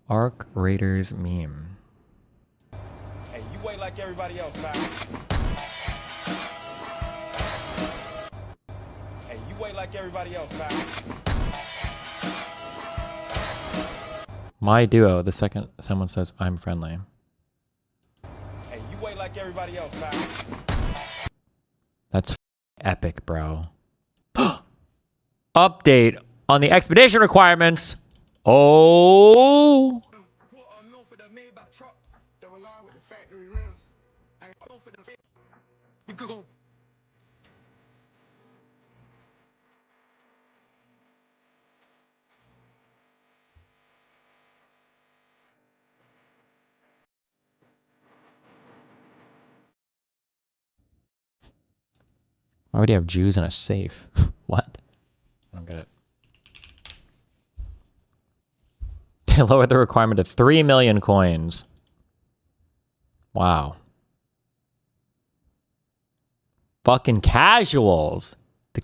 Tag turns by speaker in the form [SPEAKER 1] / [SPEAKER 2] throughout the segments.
[SPEAKER 1] Arc Raiders meme.
[SPEAKER 2] Hey, you wait like everybody else, pal. Hey, you wait like everybody else, pal.
[SPEAKER 1] My duo, the second someone says I'm friendly.
[SPEAKER 2] Hey, you wait like everybody else, pal.
[SPEAKER 1] That's epic, bro. Update on the expedition requirements. Oh. Why would you have Jews in a safe? What? I don't get it. They lowered the requirement to 3 million coins. Wow. Fucking casuals. The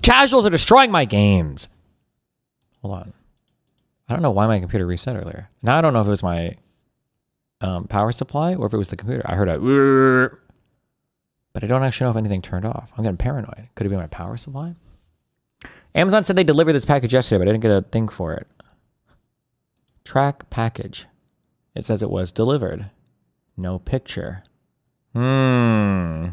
[SPEAKER 1] casuals are destroying my games. Hold on. I don't know why my computer reset earlier. Now I don't know if it was my power supply or if it was the computer. I heard a... But I don't actually know if anything turned off. I'm getting paranoid. Could it be my power supply? Amazon said they delivered this package yesterday, but I didn't get a thing for it. Track package. It says it was delivered. No picture. I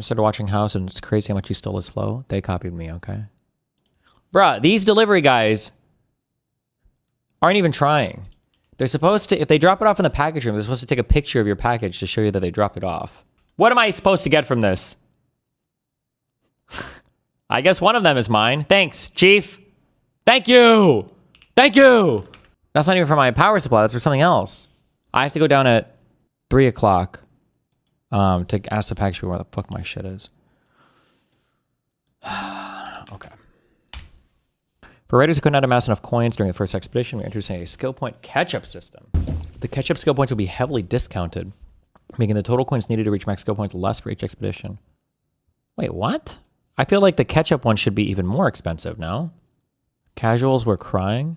[SPEAKER 1] started watching House and it's crazy how much he stole his flow. They copied me, okay? Bruh, these delivery guys aren't even trying. They're supposed to, if they drop it off in the package room, they're supposed to take a picture of your package to show you that they dropped it off. What am I supposed to get from this? I guess one of them is mine. Thanks, Chief. Thank you. Thank you. That's not even for my power supply. That's for something else. I have to go down at 3 o'clock to ask the package people where the fuck my shit is. Okay. For raiders who could not amass enough coins during the first expedition, we're introducing a skill point catch-up system. The catch-up skill points will be heavily discounted, making the total coins needed to reach max skill points less for each expedition. Wait, what? I feel like the catch-up one should be even more expensive, no? Casuals were crying?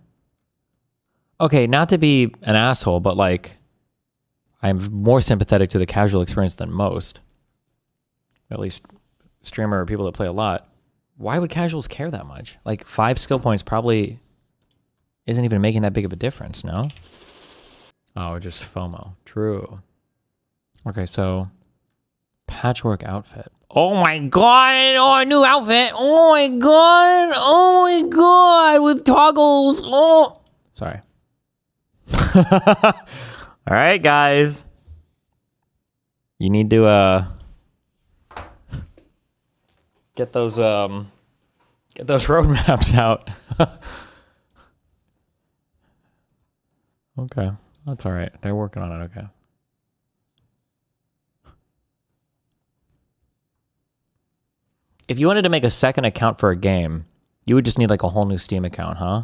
[SPEAKER 1] Okay, not to be an asshole, but like, I'm more sympathetic to the casual experience than most. At least streamer or people that play a lot. Why would casuals care that much? Like 5 skill points probably isn't even making that big of a difference, no? Oh, just FOMO. True. Okay, so patchwork outfit. Oh my god! Oh, a new outfit! Oh my god! Oh my god! With toggles! Oh! Sorry. All right, guys. You need to get those roadmaps out. Okay, that's all right. They're working on it. Okay. If you wanted to make a second account for a game, you would just need like a whole new Steam account, huh?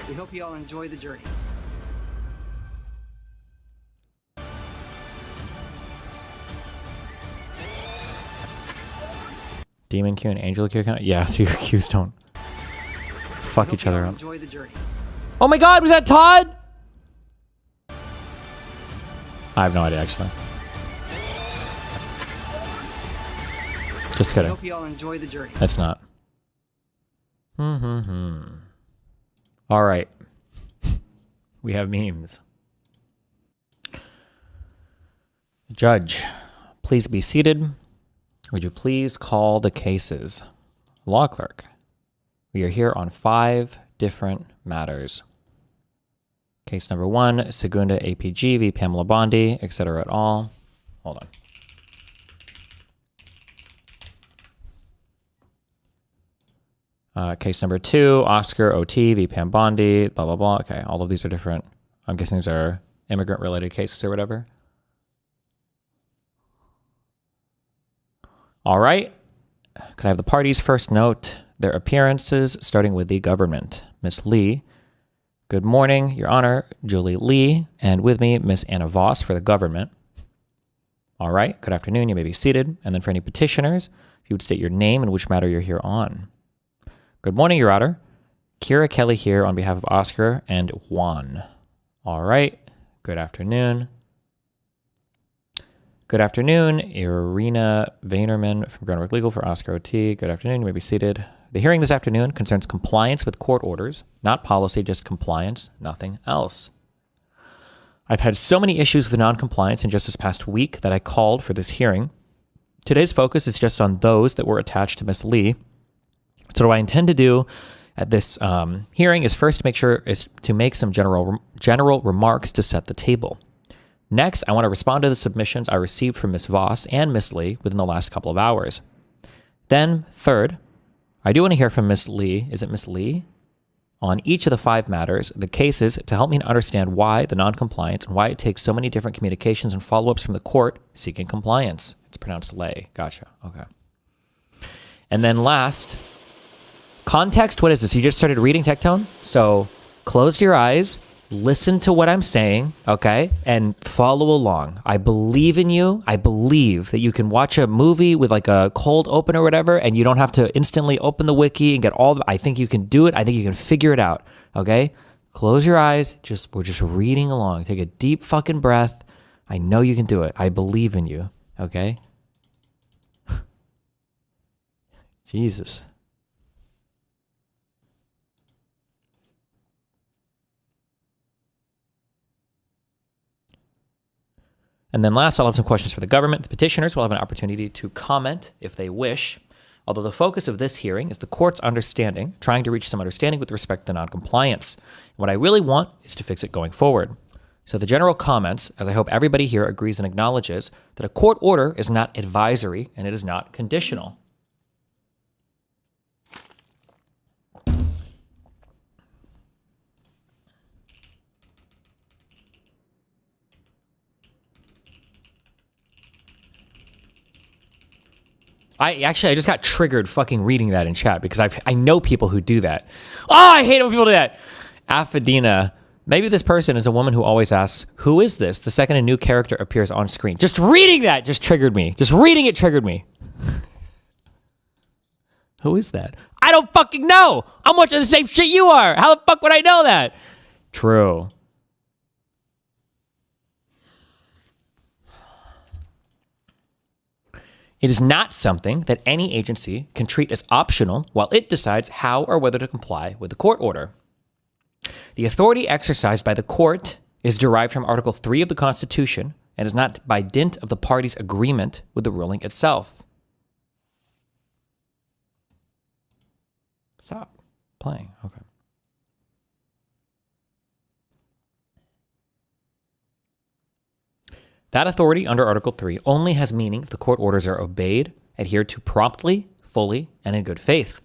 [SPEAKER 3] We hope you all enjoy the journey.
[SPEAKER 1] Demon Q and Angel Q account? Yeah, so your Qs don't fuck each other up.
[SPEAKER 3] Enjoy the journey.
[SPEAKER 1] Oh my god, was that Todd? I have no idea, actually. Just kidding.
[SPEAKER 3] Hope you all enjoy the journey.
[SPEAKER 1] It's not. All right. We have memes. Judge, please be seated. Would you please call the cases? Law clerk, we are here on 5 different matters. Case number 1, Segunda APG v. Pam Bondi, etc. et al. Hold on. Case number 2, Oscar OT v. Pam Bondi, blah, blah, blah. Okay, all of these are different. I'm guessing these are immigrant-related cases or whatever. All right. Could I have the parties first note their appearances, starting with the government? Miss Lee, Good morning, Your Honor, Julie Lee, and with me, Miss Anna Voss for the government. All right, good afternoon. You may be seated. And then for any petitioners, if you would state your name and which matter you're here on. Good morning, Your Honor. Kira Kelly here on behalf of Oscar and Juan. All right, good afternoon. Good afternoon, Irina Vaynerman from Groundwork Legal for Oscar OT. Good afternoon, you may be seated. The hearing this afternoon concerns compliance with court orders, not policy, just compliance, nothing else. I've had so many issues with non-compliance in just this past week that I called for this hearing. Today's focus is just on those that were attached to Ms. Lee. So what I intend to do at this hearing is first to make some general remarks to set the table. Next, I want to respond to the submissions I received from Ms. Voss and Ms. Lee within the last couple of hours. Then, third, I do want to hear from Ms. Lee, is it Ms. Lee? On each of the 5 matters, the cases, to help me to understand why the non-compliance and why it takes so many different communications and follow-ups from the court seeking compliance. It's pronounced lay. Gotcha. Okay. And then last, context. What is this? You just started reading Tectone? So close your eyes, listen to what I'm saying, okay, and follow along. I believe in you. I believe that you can watch a movie with like a cold open or whatever, and you don't have to instantly open the wiki and get I think you can do it. I think you can figure it out, okay? Close your eyes. We're just reading along. Take a deep fucking breath. I know you can do it. I believe in you, okay? Jesus. And then last, I'll have some questions for the government. The petitioners will have an opportunity to comment if they wish, although the focus of this hearing is the court's understanding, trying to reach some understanding with respect to noncompliance. And what I really want is to fix it going forward. So the general comments, as I hope everybody here agrees and acknowledges, that a court order is not advisory and it is not conditional. I just got triggered fucking reading that in chat because I know people who do that. Oh, I hate it when people do that. Affadina. Maybe this person is a woman who always asks, who is this? The second a new character appears on screen. Just reading that just triggered me. Just reading it triggered me. Who is that? I don't fucking know. I'm watching the same shit you are. How the fuck would I know that? True. It is not something that any agency can treat as optional while it decides how or whether to comply with the court order. The authority exercised by the court is derived from Article 3 of the Constitution and is not by dint of the parties' agreement with the ruling itself. Stop playing. Okay. That authority under Article 3 only has meaning if the court orders are obeyed, adhered to promptly, fully, and in good faith.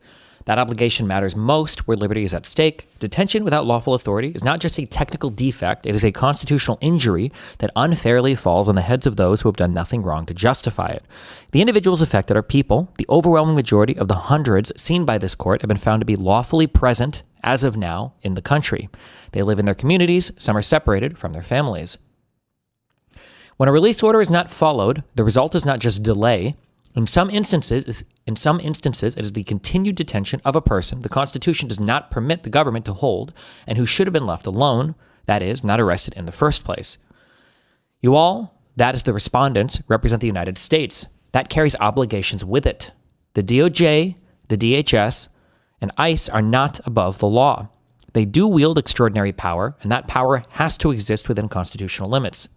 [SPEAKER 1] That obligation matters most where liberty is at stake. Detention without lawful authority is not just a technical defect, it is a constitutional injury that unfairly falls on the heads of those who have done nothing wrong to justify it. The individuals affected are people. The overwhelming majority of the hundreds seen by this court have been found to be lawfully present, as of now, in the country. They live in their communities. Some are separated from their families. When a release order is not followed, the result is not just delay. In some instances, it is the continued detention of a person the Constitution does not permit the government to hold and who should have been left alone, that is, not arrested in the first place. You all, that is the respondents, represent the United States. That carries obligations with it. The DOJ, the DHS, and ICE are not above the law. They do wield extraordinary power, and that power has to exist within constitutional limits.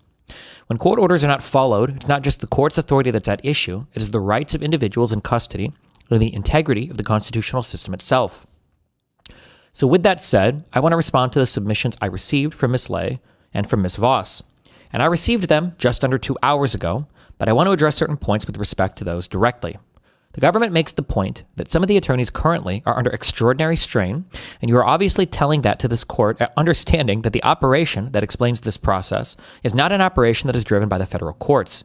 [SPEAKER 1] When court orders are not followed, it's not just the court's authority that's at issue, it is the rights of individuals in custody and the integrity of the constitutional system itself. So with that said, I want to respond to the submissions I received from Ms. Lay and from Ms. Voss. And I received them just under 2 hours ago, but I want to address certain points with respect to those directly. The government makes the point that some of the attorneys currently are under extraordinary strain, and you are obviously telling that to this court, understanding that the operation that explains this process is not an operation that is driven by the federal courts.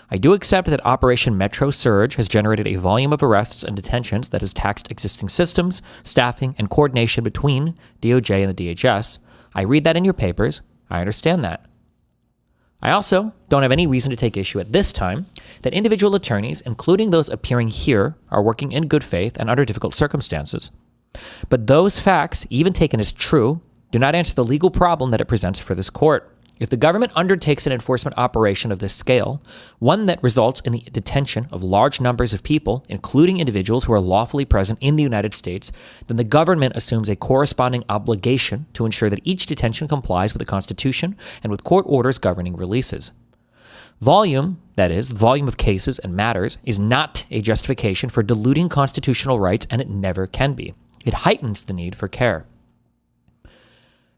[SPEAKER 1] I do accept that Operation Metro Surge has generated a volume of arrests and detentions that has taxed existing systems, staffing, and coordination between DOJ and the DHS, I read that in your papers. I understand that. I also don't have any reason to take issue at this time that individual attorneys, including those appearing here, are working in good faith and under difficult circumstances. But those facts, even taken as true, do not answer the legal problem that it presents for this court. If the government undertakes an enforcement operation of this scale, one that results in the detention of large numbers of people, including individuals who are lawfully present in the United States, then the government assumes a corresponding obligation to ensure that each detention complies with the Constitution and with court orders governing releases. Volume, that is, the volume of cases and matters, is not a justification for diluting constitutional rights, and it never can be. It heightens the need for care.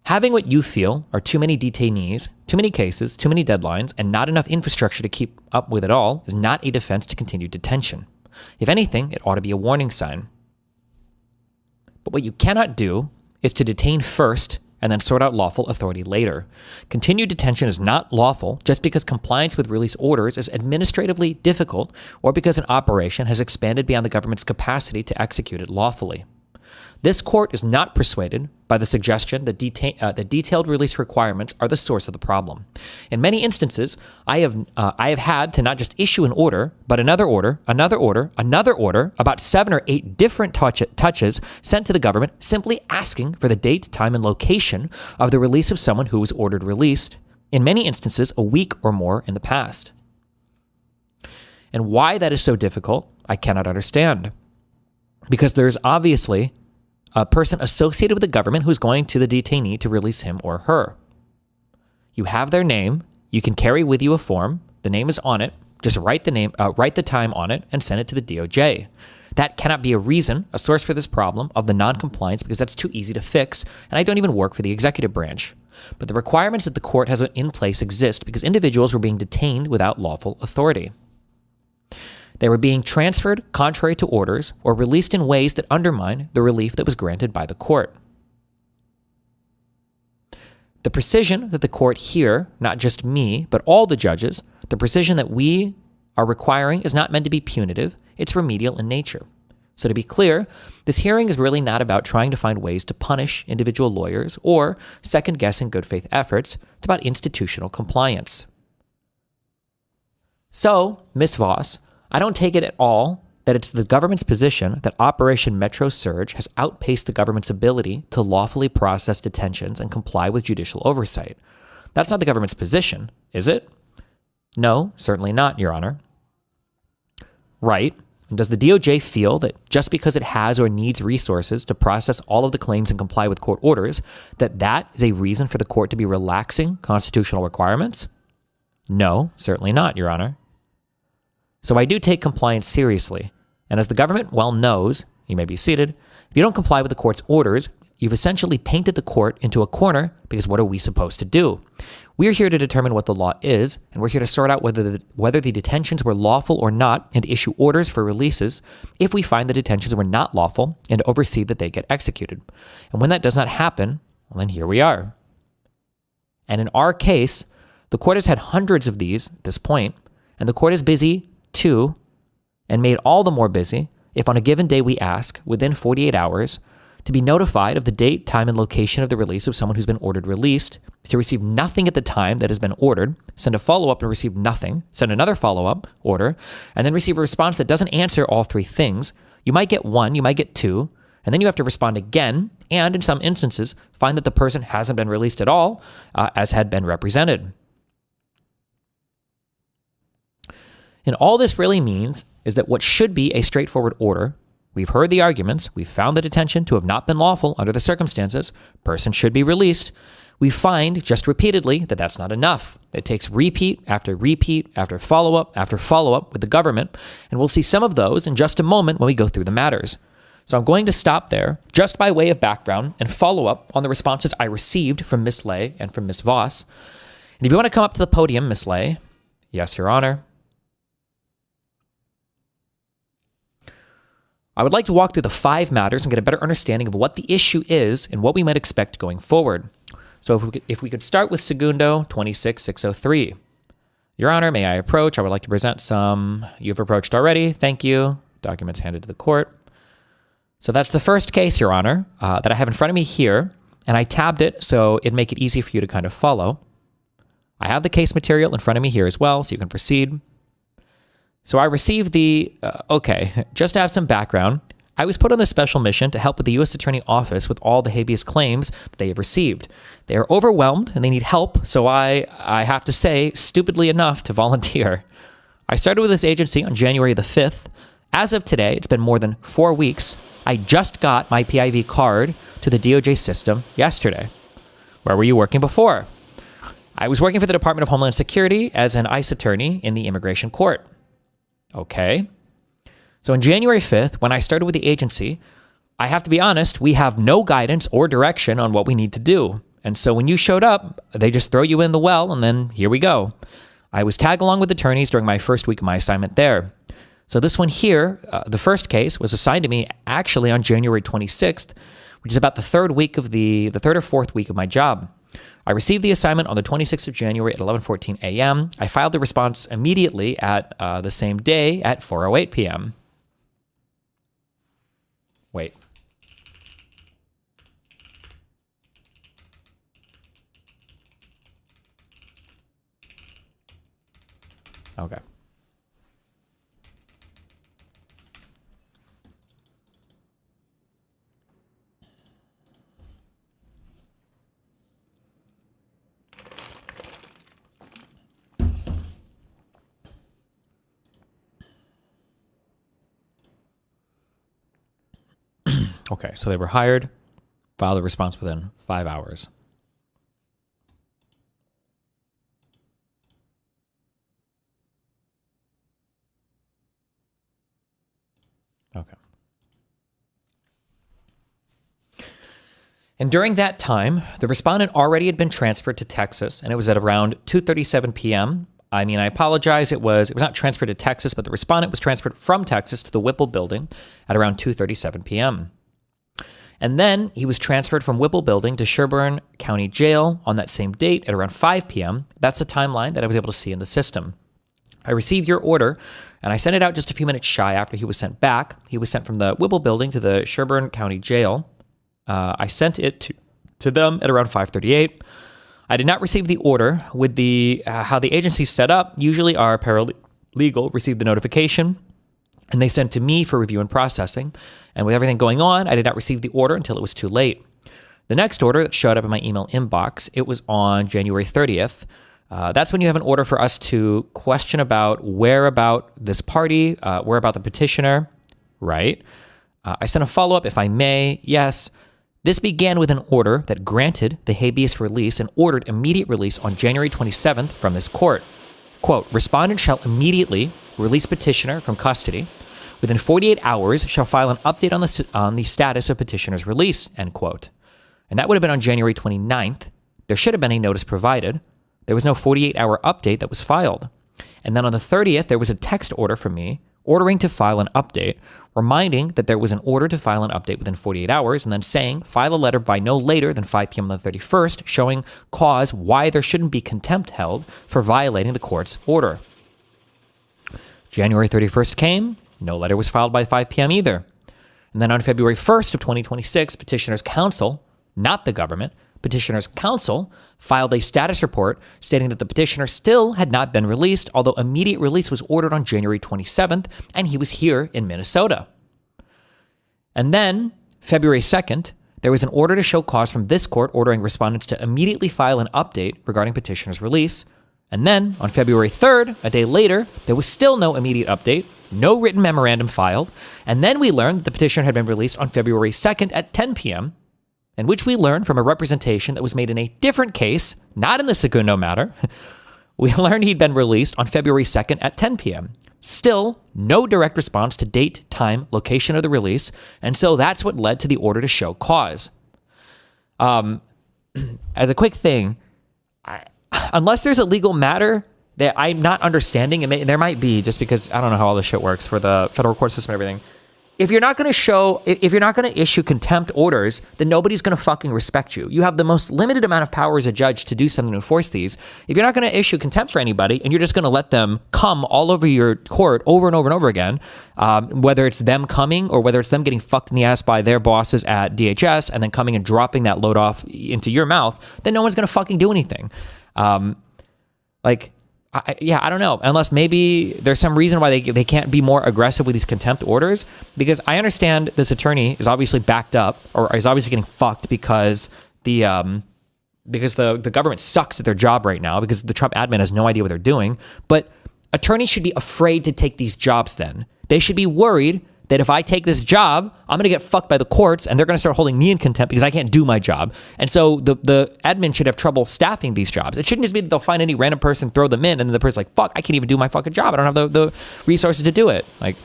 [SPEAKER 1] Having what you feel are too many detainees, too many cases, too many deadlines, and not enough infrastructure to keep up with it all is not a defense to continued detention. If anything, it ought to be a warning sign. But what you cannot do is to detain first and then sort out lawful authority later. Continued detention is not lawful just because compliance with release orders is administratively difficult or because an operation has expanded beyond the government's capacity to execute it lawfully. This court is not persuaded by the suggestion that detailed release requirements are the source of the problem. In many instances, I have had to not just issue an order, but another order, about 7 or 8 different touches sent to the government simply asking for the date, time, and location of the release of someone who was ordered released, in many instances a week or more in the past. And why that is so difficult, I cannot understand. Because there is obviously a person associated with the government who's going to the detainee to release him or her. You have their name. You can carry with you a form. The name is on it. Just write the time on it, and send it to the DOJ. That cannot be a reason, a source for this problem of the non-compliance, because that's too easy to fix, and I don't even work for the executive branch. But the requirements that the court has in place exist because individuals were being detained without lawful authority. They were being transferred contrary to orders or released in ways that undermine the relief that was granted by the court. The precision that the court here, not just me, but all the judges, the precision that we are requiring is not meant to be punitive, it's remedial in nature. So to be clear, this hearing is really not about trying to find ways to punish individual lawyers or second-guessing good faith efforts. It's about institutional compliance. So, Ms. Voss, I don't take it at all that it's the government's position that Operation Metro Surge has outpaced the government's ability to lawfully process detentions and comply with judicial oversight. That's not the government's position, is it? No, certainly not, Your Honor. Right. And does the DOJ feel that just because it has or needs resources to process all of the claims and comply with court orders, that is a reason for the court to be relaxing constitutional requirements? No, certainly not, Your Honor. So I do take compliance seriously, and as the government well knows, you may be seated, if you don't comply with the court's orders, you've essentially painted the court into a corner because what are we supposed to do? We're here to determine what the law is, and we're here to sort out whether the detentions were lawful or not and issue orders for releases if we find the detentions were not lawful and oversee that they get executed. And when that does not happen, well, then here we are. And in our case, the court has had hundreds of these at this point, and the court is busy too, and made all the more busy if on a given day we ask, within 48 hours, to be notified of the date, time, and location of the release of someone who's been ordered released, to receive nothing at the time that has been ordered, send a follow-up and receive nothing, send another follow-up order, and then receive a response that doesn't answer all 3 things. You might get 1, you might get 2, and then you have to respond again, and in some instances, find that the person hasn't been released at all, as had been represented. And all this really means is that what should be a straightforward order, we've heard the arguments, we've found the detention to have not been lawful under the circumstances, person should be released, we find just repeatedly that that's not enough. It takes repeat after follow-up with the government, and we'll see some of those in just a moment when we go through the matters. So I'm going to stop there just by way of background and follow up on the responses I received from Ms. Lay and from Ms. Voss. And if you want to come up to the podium, Ms. Lay. Yes, Your Honor. I would like to walk through the 5 matters and get a better understanding of what the issue is and what we might expect going forward. So if we could start with Segundo 26603. Your Honor, may I approach? I would like to present some. You've approached already. Thank you. Documents handed to the court. So that's the first case, Your Honor, that I have in front of me here. and I tabbed it so it'd make it easy for you to kind of follow. I have the case material in front of me here as well, so you can proceed. So I received just to have some background, I was put on this special mission to help with the U.S. Attorney Office with all the habeas claims that they have received. They are overwhelmed and they need help, so I have to say, stupidly enough, to volunteer. I started with this agency on January the 5th. As of today, it's been more than 4 weeks. I just got my PIV card to the DOJ system yesterday. Where were you working before? I was working for the Department of Homeland Security as an ICE attorney in the immigration court. Okay. So on January 5th, when I started with the agency, I have to be honest, we have no guidance or direction on what we need to do. And so when you showed up, they just throw you in the well, and then here we go. I was tag along with attorneys during my first week of my assignment there. So this one here, the first case, was assigned to me actually on January 26th, which is about the third or fourth week of my job. I received the assignment on the 26th of January at 11:14 a.m. I filed the response immediately at the same day at 4:08 p.m. Wait. Okay. Okay, so they were hired, filed a response within 5 hours. Okay. And during that time, the respondent already had been transferred to Texas, and it was at around 2:37 p.m. I apologize. It was not transferred to Texas, but the respondent was transferred from Texas to the Whipple building at around 2:37 p.m. And then he was transferred from Whipple building to Sherburne County Jail on that same date at around 5 p.m. That's the timeline that I was able to see in the system. I received your order, and I sent it out just a few minutes shy after he was sent back. He was sent from the Whipple building to the Sherburne County Jail. I sent it to them at around 5:38. I did not receive the order with the how the agency's set up. Usually our paralegal received the notification, and they sent to me for review and processing. And with everything going on, I did not receive the order until it was too late. The next order that showed up in my email inbox, it was on January 30th. That's when you have an order for us to question about where about this party, where about the petitioner, right? I sent a follow-up, if I may. Yes. This began with an order that granted the habeas release and ordered immediate release on January 27th from this court. Quote, respondent shall immediately release petitioner from custody. Within 48 hours shall file an update on the status of petitioner's release, end quote. And that would have been on January 29th. There should have been a notice provided. There was no 48-hour update that was filed. And then on the 30th, there was a text order from me ordering to file an update, reminding that there was an order to file an update within 48 hours, and then saying, file a letter by no later than 5 p.m. on the 31st, showing cause why there shouldn't be contempt held for violating the court's order. January 31st came. No letter was filed by 5 p.m. either. And then on February 1st of 2026, petitioner's counsel, not the government, petitioner's counsel filed a status report stating that the petitioner still had not been released, although immediate release was ordered on January 27th, and he was here in Minnesota. And then, February 2nd, there was an order to show cause from this court ordering respondents to immediately file an update regarding petitioner's release. And then, on February 3rd, a day later, there was still no immediate update, no written memorandum filed, and then we learned that the petitioner had been released on February 2nd at 10 p.m., in which we learned from a representation that was made in a different case, not in the Segundo matter, we learned he'd been released on February 2nd at 10 p.m. Still, no direct response to date, time, location of the release, and so that's what led to the order to show cause. As a quick thing, unless there's a legal matter that I'm not understanding, and there might be, just because I don't know how all this shit works for the federal court system and everything. if you're not going to show, if you're not going to issue contempt orders, then nobody's going to fucking respect you. You have the most limited amount of power as a judge to do something to enforce these. If you're not going to issue contempt for anybody and you're just going to let them come all over your court over and over and over again, whether it's them coming or whether it's them getting fucked in the ass by their bosses at DHS and then coming and dropping that load off into your mouth, then no one's going to fucking do anything. I don't know, unless maybe there's some reason why they can't be more aggressive with these contempt orders, because I understand this attorney is obviously backed up or is obviously getting fucked because the government sucks at their job right now because the Trump admin has no idea what they're doing. But attorneys should be afraid to take these jobs then. They should be worried that if I take this job, I'm going to get fucked by the courts and they're going to start holding me in contempt because I can't do my job. And so the admin should have trouble staffing these jobs. It shouldn't just be that they'll find any random person, throw them in, and then the person's like, fuck, I can't even do my fucking job. I don't have the resources to do it. Like,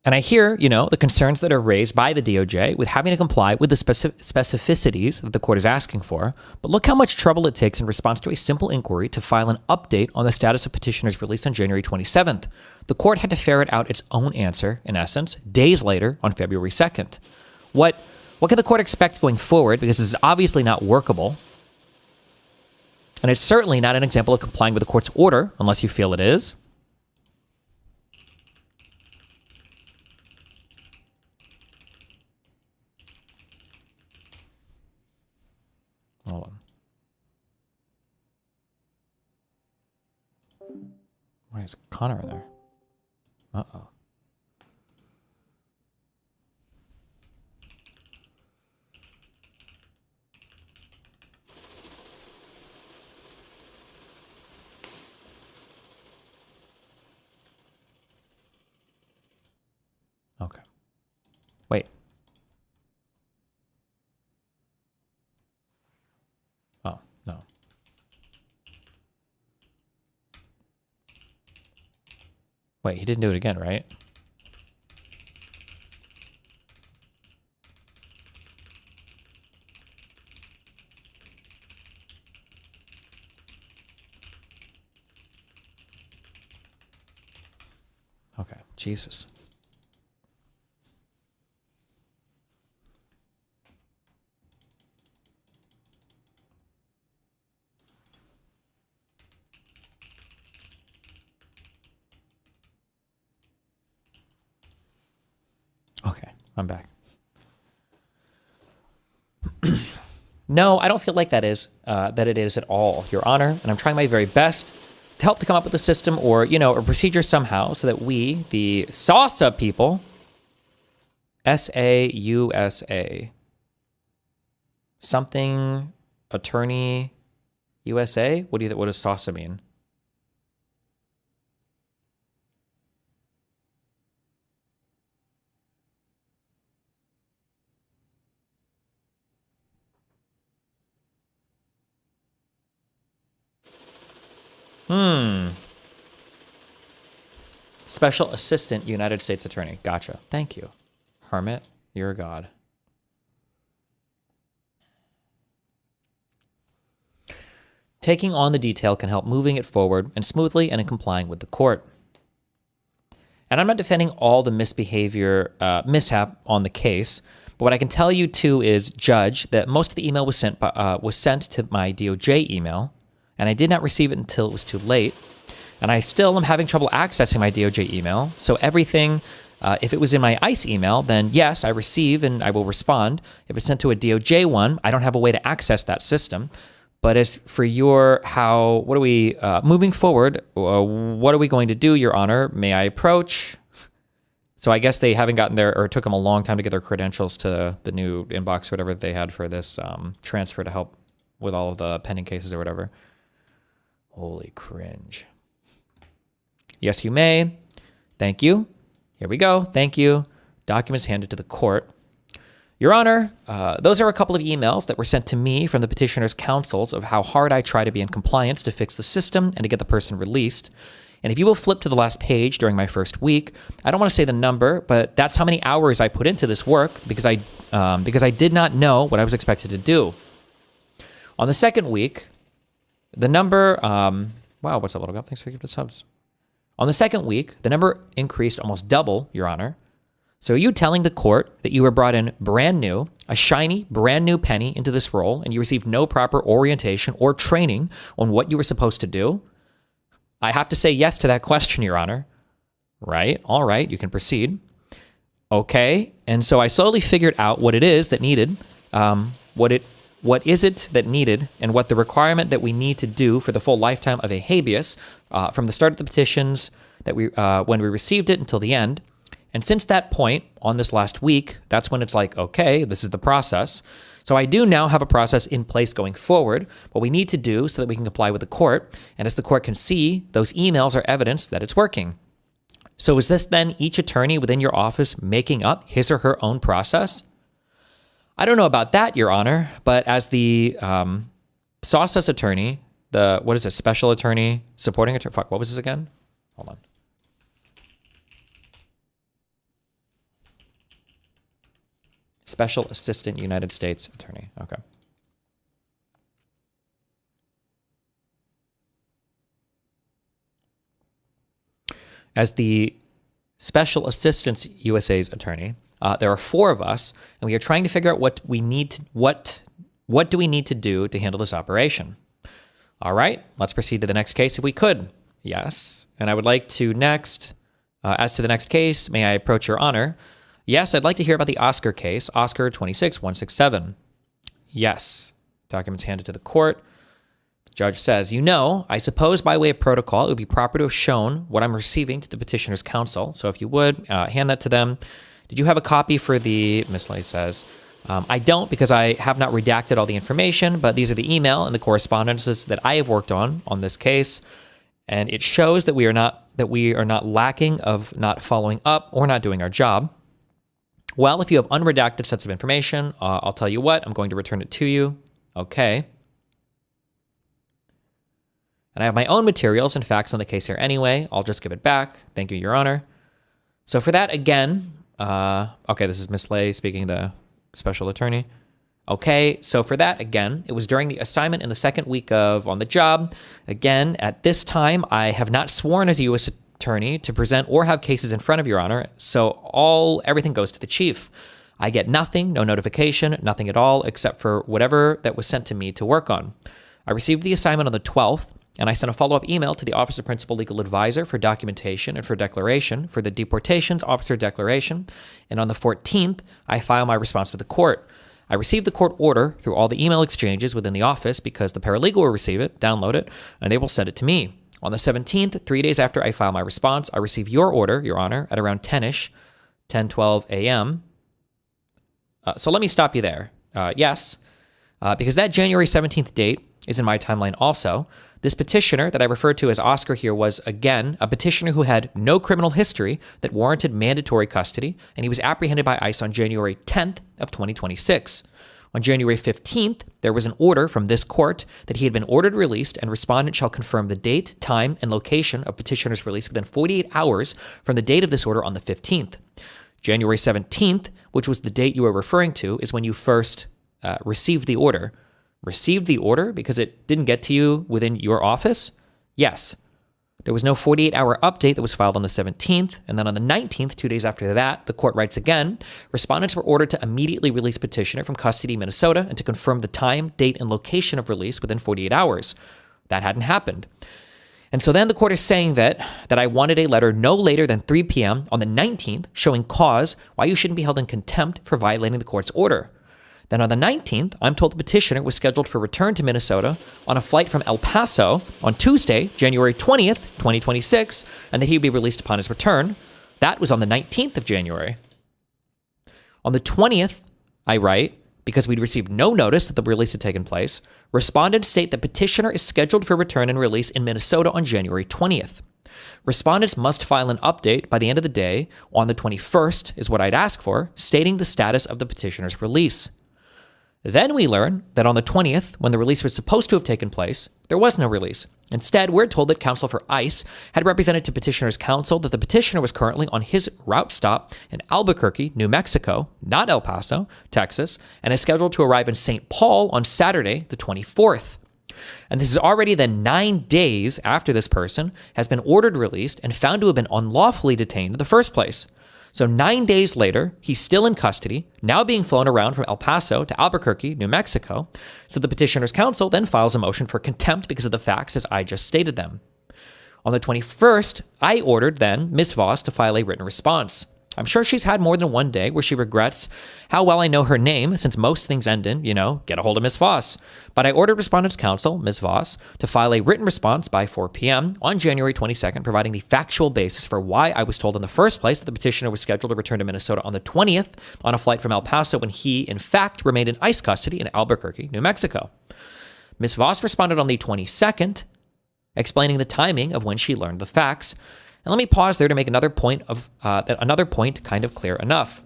[SPEAKER 1] and I hear, the concerns that are raised by the DOJ with having to comply with the specificities that the court is asking for. But look how much trouble it takes in response to a simple inquiry to file an update on the status of petitioners released on January 27th. The court had to ferret out its own answer, in essence, days later on February 2nd. What can the court expect going forward? Because this is obviously not workable. And it's certainly not an example of complying with the court's order, unless you feel it is. Hold on. Why is Connor there? Uh-oh. Okay. Wait. Oh, no. Wait, he didn't do it again, right? Okay, Jesus. Okay, I'm back. No, I don't feel like that it is at all, Your Honor, and I'm trying my very best to help to come up with a system or, a procedure somehow so that we, the SAUSA people, SAUSA, something attorney USA? What does SAUSA mean? Special Assistant United States Attorney. Gotcha. Thank you. Hermit, you're a god. Taking on the detail can help moving it forward and smoothly and in complying with the court. And I'm not defending all the mishap on the case, but what I can tell you too is, Judge, that most of the email was sent to my DOJ email, and I did not receive it until it was too late. And I still am having trouble accessing my DOJ email. So everything, if it was in my ICE email, then yes, I receive and I will respond. If it's sent to a DOJ one, I don't have a way to access that system. But as for moving forward, what are we going to do, Your Honor? May I approach? So I guess they haven't gotten there, or it took them a long time to get their credentials to the new inbox or whatever they had for this transfer to help with all of the pending cases or whatever. Holy cringe. Yes, you may. Thank you. Here we go. Thank you. Documents handed to the court. Your Honor, those are a couple of emails that were sent to me from the petitioner's counsels of how hard I try to be in compliance to fix the system and to get the person released. And if you will flip to the last page during my first week, I don't want to say the number, but that's how many hours I put into this work because I did not know what I was expected to do. On the second week, the number, wow, what's up, little guy? Thanks for giving the subs. On the second week, the number increased almost double, Your Honor. So are you telling the court that you were brought in brand new, a shiny, brand new penny into this role, and you received no proper orientation or training on what you were supposed to do? I have to say yes to that question, Your Honor. Right? All right, you can proceed. Okay, and so I slowly figured out what it is that needed, what is it that needed, and what the requirement that we need to do for the full lifetime of a habeas from the start of the petitions that when we received it until the end. And since that point, on this last week, that's when it's like, okay, this is the process. So I do now have a process in place going forward, what we need to do so that we can comply with the court. And as the court can see, those emails are evidence that it's working. So is this then each attorney within your office making up his or her own process? I don't know about that, Your Honor, but as the SOSUS attorney, what is it, special attorney, supporting attorney, what was this again? Hold on. Special Assistant United States Attorney. Okay. As the Special Assistant USA's attorney, there are 4 of us, and we are trying to figure out what do we need to do to handle this operation. All right, let's proceed to the next case if we could. Yes, and I would like to next, as to the next case, may I approach Your Honor? Yes, I'd like to hear about the Oscar case, Oscar 26167. Yes. Documents handed to the court. The judge says, I suppose by way of protocol, it would be proper to have shown what I'm receiving to the petitioner's counsel. So if you would, hand that to them. Did you have a copy for the, Miss Lay says, I don't because I have not redacted all the information, but these are the email and the correspondences that I have worked on this case. And it shows that we are not lacking of not following up or not doing our job. Well, if you have unredacted sets of information, I'll tell you what, I'm going to return it to you. Okay. And I have my own materials and facts on the case here anyway. I'll just give it back. Thank you, Your Honor. So for that, again, okay, this is Miss Lay speaking, the special attorney. Okay, so for that, again, it was during the assignment in the second week on the job. Again, at this time, I have not sworn as a U.S. attorney to present or have cases in front of Your Honor, so everything goes to the chief. I get nothing, no notification, nothing at all, except for whatever that was sent to me to work on. I received the assignment on the 12th, and I sent a follow-up email to the Office of Principal Legal Advisor for documentation and for declaration, for the Deportations Officer declaration, and on the 14th, I filed my response with the court. I received the court order through all the email exchanges within the office because the paralegal will receive it, download it, and they will send it to me. On the 17th, 3 days after I filed my response, I received your order, Your Honor, at around 10:12 a.m. So let me stop you there. Yes, because that January 17th date is in my timeline also. This petitioner that I referred to as Oscar here was, again, a petitioner who had no criminal history that warranted mandatory custody, and he was apprehended by ICE on January 10th of 2026. On January 15th, there was an order from this court that he had been ordered released, and respondent shall confirm the date, time, and location of petitioner's release within 48 hours from the date of this order on the 15th. January 17th, which was the date you were referring to, is when you first received the order. Received the order because it didn't get to you within your office? Yes. There was no 48-hour update that was filed on the 17th, and then on the 19th, 2 days after that, the court writes again, respondents were ordered to immediately release petitioner from custody in Minnesota and to confirm the time, date, and location of release within 48 hours. That hadn't happened. And so then the court is saying that I wanted a letter no later than 3 p.m. on the 19th showing cause why you shouldn't be held in contempt for violating the court's order. Then on the 19th, I'm told the petitioner was scheduled for return to Minnesota on a flight from El Paso on Tuesday, January 20th, 2026, and that he would be released upon his return. That was on the 19th of January. On the 20th, I write, because we'd received no notice that the release had taken place, respondents state that petitioner is scheduled for return and release in Minnesota on January 20th. Respondents must file an update by the end of the day on the 21st, is what I'd ask for, stating the status of the petitioner's release. Then we learn that on the 20th, when the release was supposed to have taken place, there was no release. Instead, we're told that counsel for ICE had represented to petitioner's counsel that the petitioner was currently on his route stop in Albuquerque, New Mexico, not El Paso, Texas, and is scheduled to arrive in St. Paul on Saturday, the 24th. And this is already then 9 days after this person has been ordered released and found to have been unlawfully detained in the first place. So 9 days later, he's still in custody, now being flown around from El Paso to Albuquerque, New Mexico. So the petitioner's counsel then files a motion for contempt because of the facts as I just stated them. On the 21st, I ordered then Ms. Voss to file a written response. I'm sure she's had more than one day where she regrets how well I know her name, since most things end in, get a hold of Ms. Voss. But I ordered respondent's counsel, Ms. Voss, to file a written response by 4 p.m. on January 22nd, providing the factual basis for why I was told in the first place that the petitioner was scheduled to return to Minnesota on the 20th on a flight from El Paso when he, in fact, remained in ICE custody in Albuquerque, New Mexico. Ms. Voss responded on the 22nd, explaining the timing of when she learned the facts. And let me pause there to make another point kind of clear enough.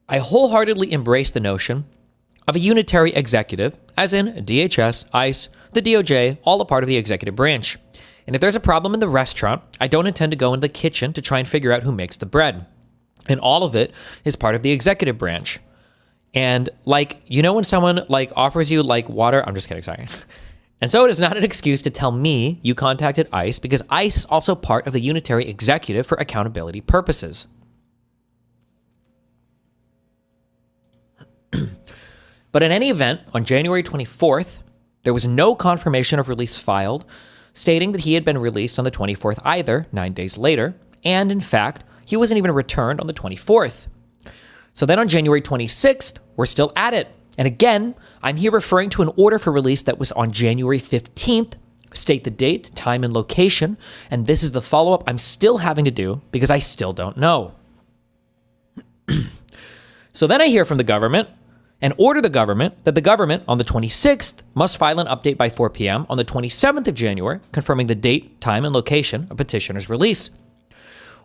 [SPEAKER 1] I wholeheartedly embrace the notion of a unitary executive, as in DHS, ICE, the DOJ, all a part of the executive branch. And if there's a problem in the restaurant, I don't intend to go into the kitchen to try and figure out who makes the bread. And all of it is part of the executive branch. And when someone offers you water, I'm just kidding, sorry. And so it is not an excuse to tell me you contacted ICE, because ICE is also part of the unitary executive for accountability purposes. But in any event, on January 24th, there was no confirmation of release filed, stating that he had been released on the 24th either, 9 days later, and in fact, he wasn't even returned on the 24th. So then on January 26th, we're still at it. And again, I'm here referring to an order for release that was on January 15th. State the date, time, and location. And this is the follow-up I'm still having to do because I still don't know. So then I hear from the government and order the government that the government on the 26th must file an update by 4 p.m. on the 27th of January, confirming the date, time, and location of petitioner's release.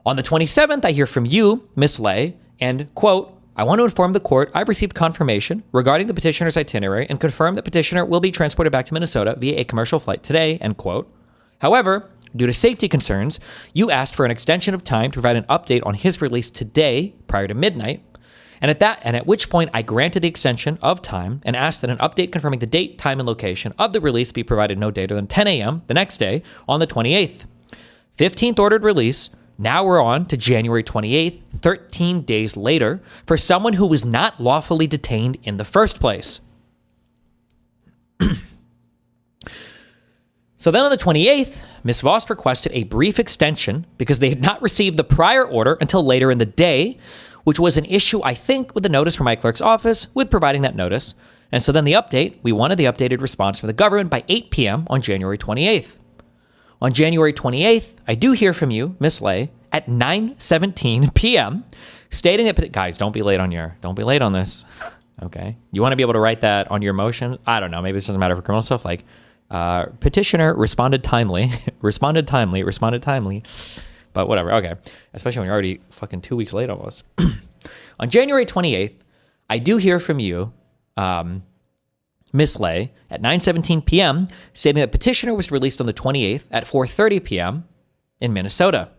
[SPEAKER 1] On the 27th, I hear from you, Ms. Lay, and, quote, I want to inform the court I've received confirmation regarding the petitioner's itinerary and confirm that petitioner will be transported back to Minnesota via a commercial flight today, end quote. However, due to safety concerns, you asked for an extension of time to provide an update on his release today prior to midnight. And at which point I granted the extension of time and asked that an update confirming the date, time, and location of the release be provided no later than 10 a.m. the next day on the 28th. 15th ordered release. Now we're on to January 28th, 13 days later, for someone who was not lawfully detained in the first place. So then on the 28th, Ms. Voss requested a brief extension because they had not received the prior order until later in the day, which was an issue, I think, with the notice from my clerk's office with providing that notice. And so then we wanted the updated response from the government by 8 p.m. on January 28th. On January 28th, I do hear from you, Ms. Lay, at 9:17 p.m., stating that, guys, don't be late on this, okay? You want to be able to write that on your motion? I don't know, maybe this doesn't matter for criminal stuff, petitioner responded timely, but whatever, okay. Especially when you're already fucking 2 weeks late almost. On January 28th, I do hear from you, Ms. Lay, at 9:17 p.m., stating that petitioner was released on the 28th at 4:30 p.m. in Minnesota.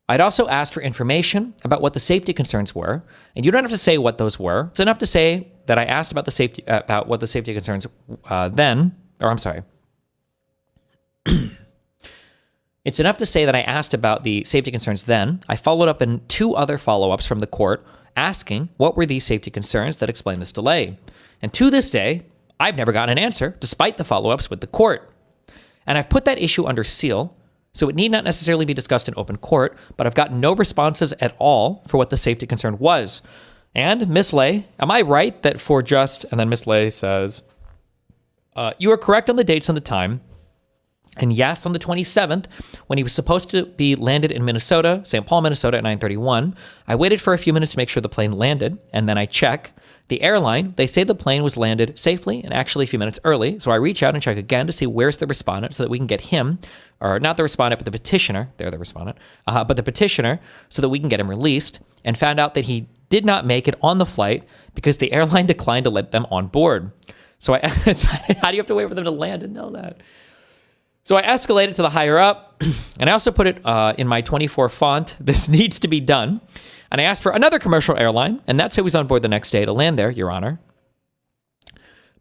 [SPEAKER 1] I'd also asked for information about what the safety concerns were, and you don't have to say what those were. It's enough to say that I asked about what the safety concerns It's enough to say that I asked about the safety concerns then. I followed up in 2 other follow-ups from the court asking what were these safety concerns that explain this delay. And to this day, I've never gotten an answer despite the follow-ups with the court. And I've put that issue under seal, so it need not necessarily be discussed in open court, but I've gotten no responses at all for what the safety concern was. And Ms. Lay, am I right that for just, and then Ms. Lay says, you are correct on the dates and the time. And yes, on the 27th, when he was supposed to be landed in Minnesota, St. Paul, Minnesota at 9:31, I waited for a few minutes to make sure the plane landed, and then I check The airline, they say the plane was landed safely and actually a few minutes early. So I reach out and check again to see where's the respondent so that we can get him, or not the respondent, but the petitioner. They're the respondent, but the petitioner, so that we can get him released, and found out that he did not make it on the flight because the airline declined to let them on board. So how do you have to wait for them to land and know that? So I escalated to the higher up, and I also put it in my 24 font, this needs to be done. And I asked for another commercial airline, and that's who was on board the next day to land there, Your Honor.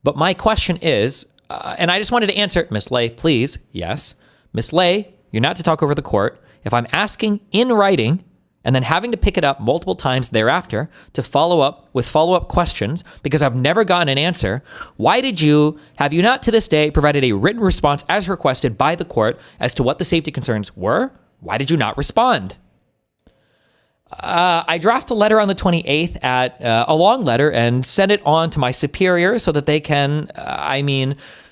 [SPEAKER 1] But my question is, and I just wanted to answer, Miss Lay, please, yes. Miss Lay, you're not to talk over the court. If I'm asking in writing and then having to pick it up multiple times thereafter to follow up with follow-up questions because I've never gotten an answer, have you not to this day provided a written response as requested by the court as to what the safety concerns were? Why did you not respond? I draft a letter on the 28th a long letter and send it on to my superior so that they can,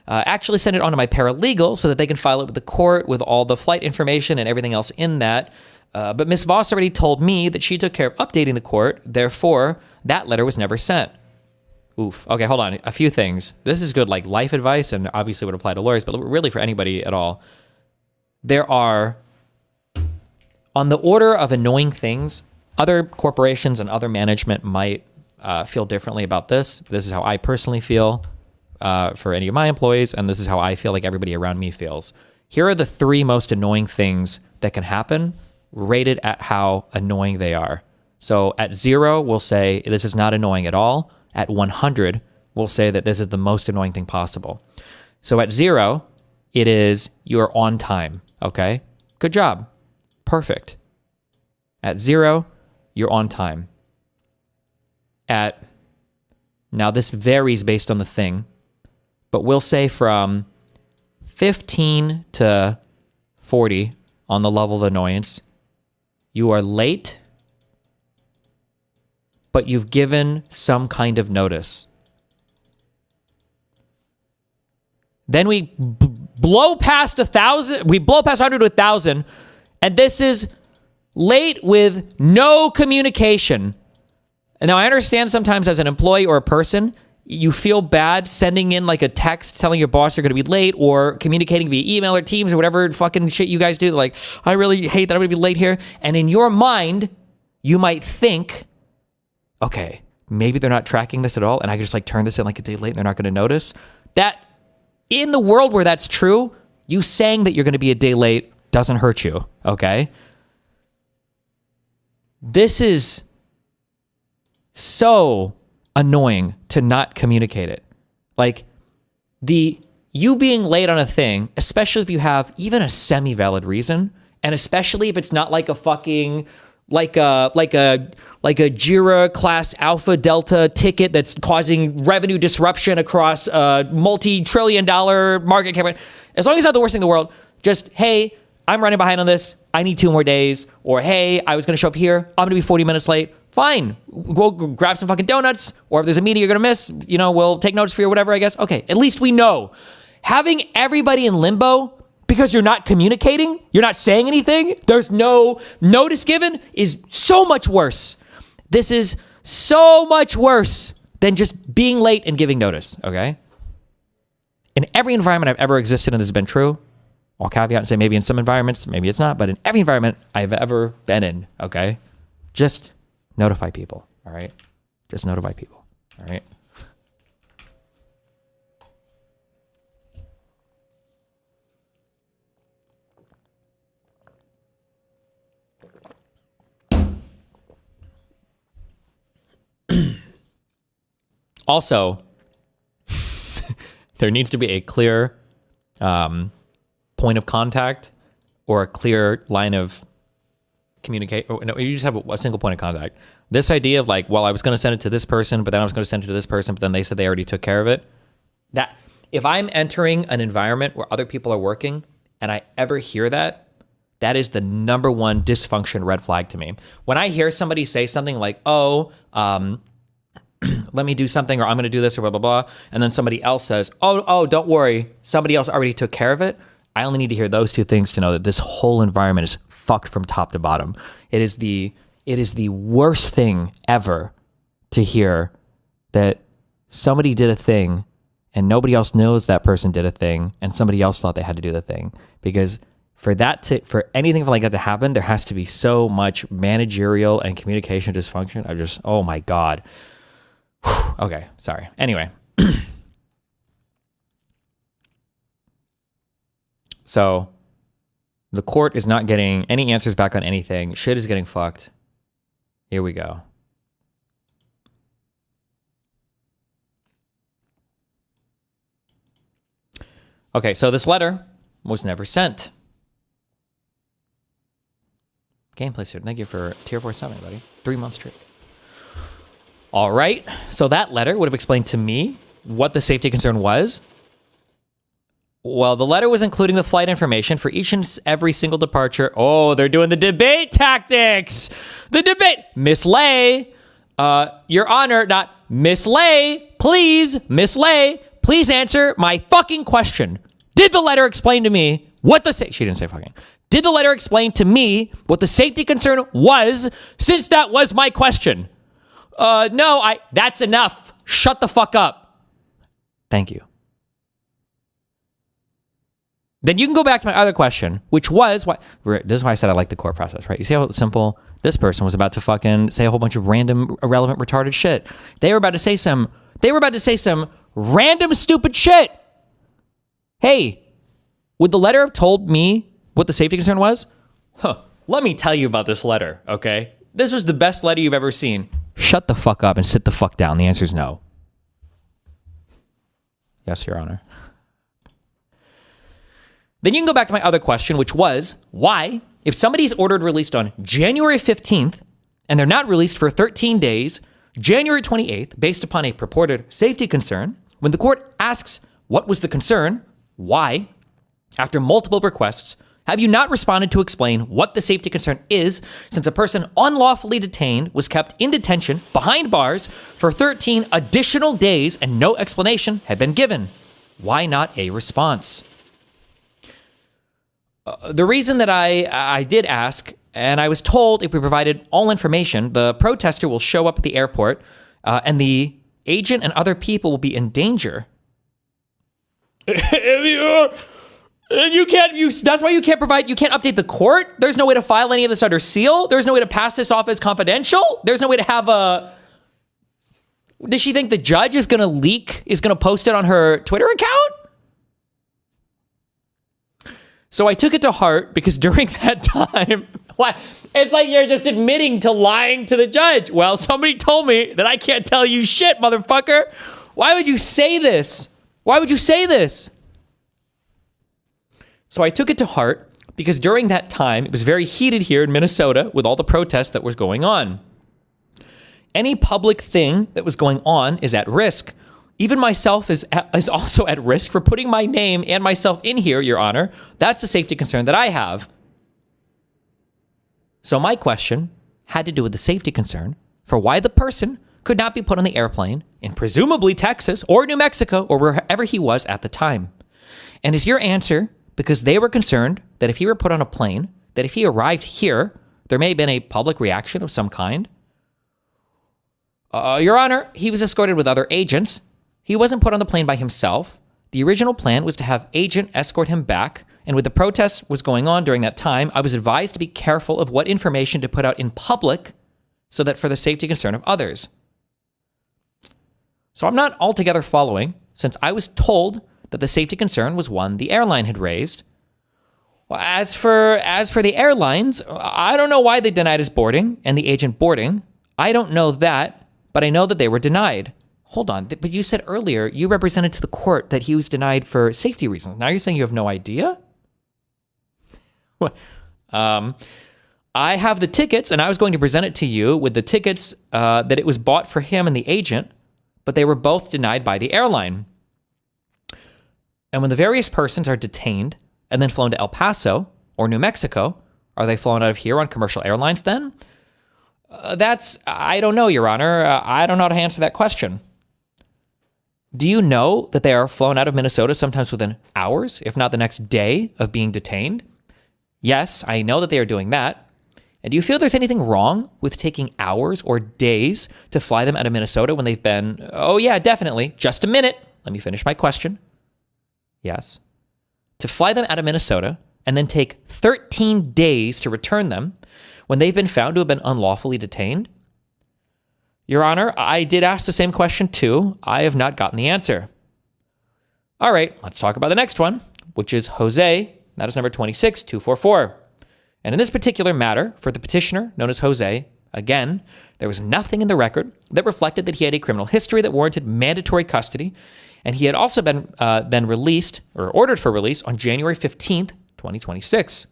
[SPEAKER 1] actually send it on to my paralegal so that they can file it with the court with all the flight information and everything else in that. But Ms. Voss already told me that she took care of updating the court. Therefore, that letter was never sent. Oof. Okay, hold on. A few things. This is good, like life advice, and obviously would apply to lawyers, but really for anybody at all. There are, on the order of annoying things, other corporations and other management might feel differently about this. This is how I personally feel for any of my employees, and this is how I feel like everybody around me feels. Here are the 3 most annoying things that can happen, rated at how annoying they are. So at 0, we'll say this is not annoying at all. At 100, we'll say that this is the most annoying thing possible. So at 0, it is you're on time. Okay, good job. Perfect. At 0, you're on time. Now this varies based on the thing, but we'll say from 15 to 40 on the level of annoyance, you are late, but you've given some kind of notice. Then we blow past 1,000, we blow past 100 to 1,000, and this is late with no communication. And now I understand sometimes as an employee or a person, you feel bad sending in like a text telling your boss you're going to be late, or communicating via email or Teams or whatever fucking shit you guys do. Like, I really hate that I'm going to be late here. And in your mind, you might think, okay, maybe they're not tracking this at all, and I can just like turn this in like a day late and they're not going to notice. That, in the world where that's true, you saying that you're going to be a day late doesn't hurt you, okay? This is so annoying to not communicate it. Like, you being late on a thing, especially if you have even a semi-valid reason, and especially if it's not like a fucking like a JIRA class Alpha Delta ticket that's causing revenue disruption across a multi-trillion-dollar market cap. As long as it's not the worst thing in the world, just, hey, I'm running behind on this, I need 2 more days, or hey, I was going to show up here, I'm going to be 40 minutes late. Fine, we'll grab some fucking donuts, or if there's a meeting you're going to miss, we'll take notes for you or whatever, I guess. Okay, at least we know. Having everybody in limbo because you're not communicating, you're not saying anything, there's no notice given, is so much worse. This is so much worse than just being late and giving notice, okay? In every environment I've ever existed in, this has been true. I'll caveat and say maybe in some environments, maybe it's not, but in every environment I've ever been in, okay? Just notify people, all right? Just notify people, all right? Also, there needs to be a clear point of contact or a clear line of communicate. No, you just have a single point of contact. This idea of like, well, I was going to send it to this person, but then I was going to send it to this person, but then they said they already took care of it. That if I'm entering an environment where other people are working and I ever hear that, that is the number one dysfunction red flag to me. When I hear somebody say something like, oh, let me do something, or I'm going to do this, or blah, blah, blah, and then somebody else says, oh, don't worry, somebody else already took care of it, I only need to hear those 2 things to know that this whole environment is fucked from top to bottom. It is the worst thing ever to hear that somebody did a thing and nobody else knows that person did a thing and somebody else thought they had to do the thing. Because for anything like that to happen, there has to be so much managerial and communication dysfunction. Oh my God. Okay, sorry. Anyway. So the court is not getting any answers back on anything. Shit is getting fucked. Here we go. Okay, so this letter was never sent. Gameplay suit. Thank you for tier 4 summon, buddy. 3 months straight. All right. So that letter would have explained to me what the safety concern was. Well, the letter was including the flight information for each and every single departure. Oh, they're doing the debate tactics. The debate. Miss Lay, Your Honor, not Miss Lay, please, Miss Lay, please answer my fucking question. Did the letter explain to me what she didn't say fucking. Did the letter explain to me what the safety concern was, since that was my question? No, that's enough. Shut the fuck up. Thank you. Then you can go back to my other question, which was why. This is why I said I like the court process, right? You see how simple this person was about to fucking say a whole bunch of random, irrelevant, retarded shit. They were about to say some random, stupid shit. Hey, would the letter have told me what the safety concern was? Let me tell you about this letter, okay? This was the best letter you've ever seen. Shut the fuck up and sit the fuck down. The answer is no. Yes, Your Honor. Then you can go back to my other question, which was, why, if somebody's ordered released on January 15th, and they're not released for 13 days, January 28th, based upon a purported safety concern, when the court asks, what was the concern? Why, after multiple requests, have you not responded to explain what the safety concern is, since a person unlawfully detained was kept in detention behind bars for 13 additional days and no explanation had been given? Why not a response? The reason that I did ask, and I was told if we provided all information, the protester will show up at the airport and the agent and other people will be in danger. That's why you can't update the court? There's no way to file any of this under seal? There's no way to pass this off as confidential? There's no way to have does she think the judge is going to post it on her Twitter account? So I took it to heart because during that time, it's like you're just admitting to lying to the judge. Well, somebody told me that I can't tell you shit, motherfucker. Why would you say this? Why would you say this? So I took it to heart because during that time, it was very heated here in Minnesota with all the protests that was going on. Any public thing that was going on is at risk. Even myself is also at risk for putting my name and myself in here, Your Honor. That's a safety concern that I have. So my question had to do with the safety concern for why the person could not be put on the airplane in presumably Texas or New Mexico or wherever he was at the time. And is your answer because they were concerned that if he were put on a plane, that if he arrived here, there may have been a public reaction of some kind? Your Honor, he was escorted with other agents. He wasn't put on the plane by himself. The original plan was to have agent escort him back, and with the protests was going on during that time, I was advised to be careful of what information to put out in public so that for the safety concern of others. So I'm not altogether following, since I was told that the safety concern was one the airline had raised. Well, as for the airlines, I don't know why they denied his boarding and the agent boarding. I don't know that, but I know that they were denied. Hold on, but you said earlier you represented to the court that he was denied for safety reasons. Now you're saying you have no idea? I have the tickets, and I was going to present it to you with the tickets that it was bought for him and the agent, but they were both denied by the airline. And when the various persons are detained and then flown to El Paso or New Mexico, are they flown out of here on commercial airlines then? I don't know, Your Honor. I don't know how to answer that question. Do you know that they are flown out of Minnesota sometimes within hours, if not the next day, of being detained? Yes, I know that they are doing that. And do you feel there's anything wrong with taking hours or days to fly them out of Minnesota when they've been, oh yeah, definitely, just a minute. Let me finish my question. Yes. To fly them out of Minnesota and then take 13 days to return them when they've been found to have been unlawfully detained? Your Honor, I did ask the same question too. I have not gotten the answer. All right, let's talk about the next one, which is Jose. That is number 26244. And in this particular matter, for the petitioner known as Jose, again, there was nothing in the record that reflected that he had a criminal history that warranted mandatory custody, and he had also been then released or ordered for release on January 15th, 2026.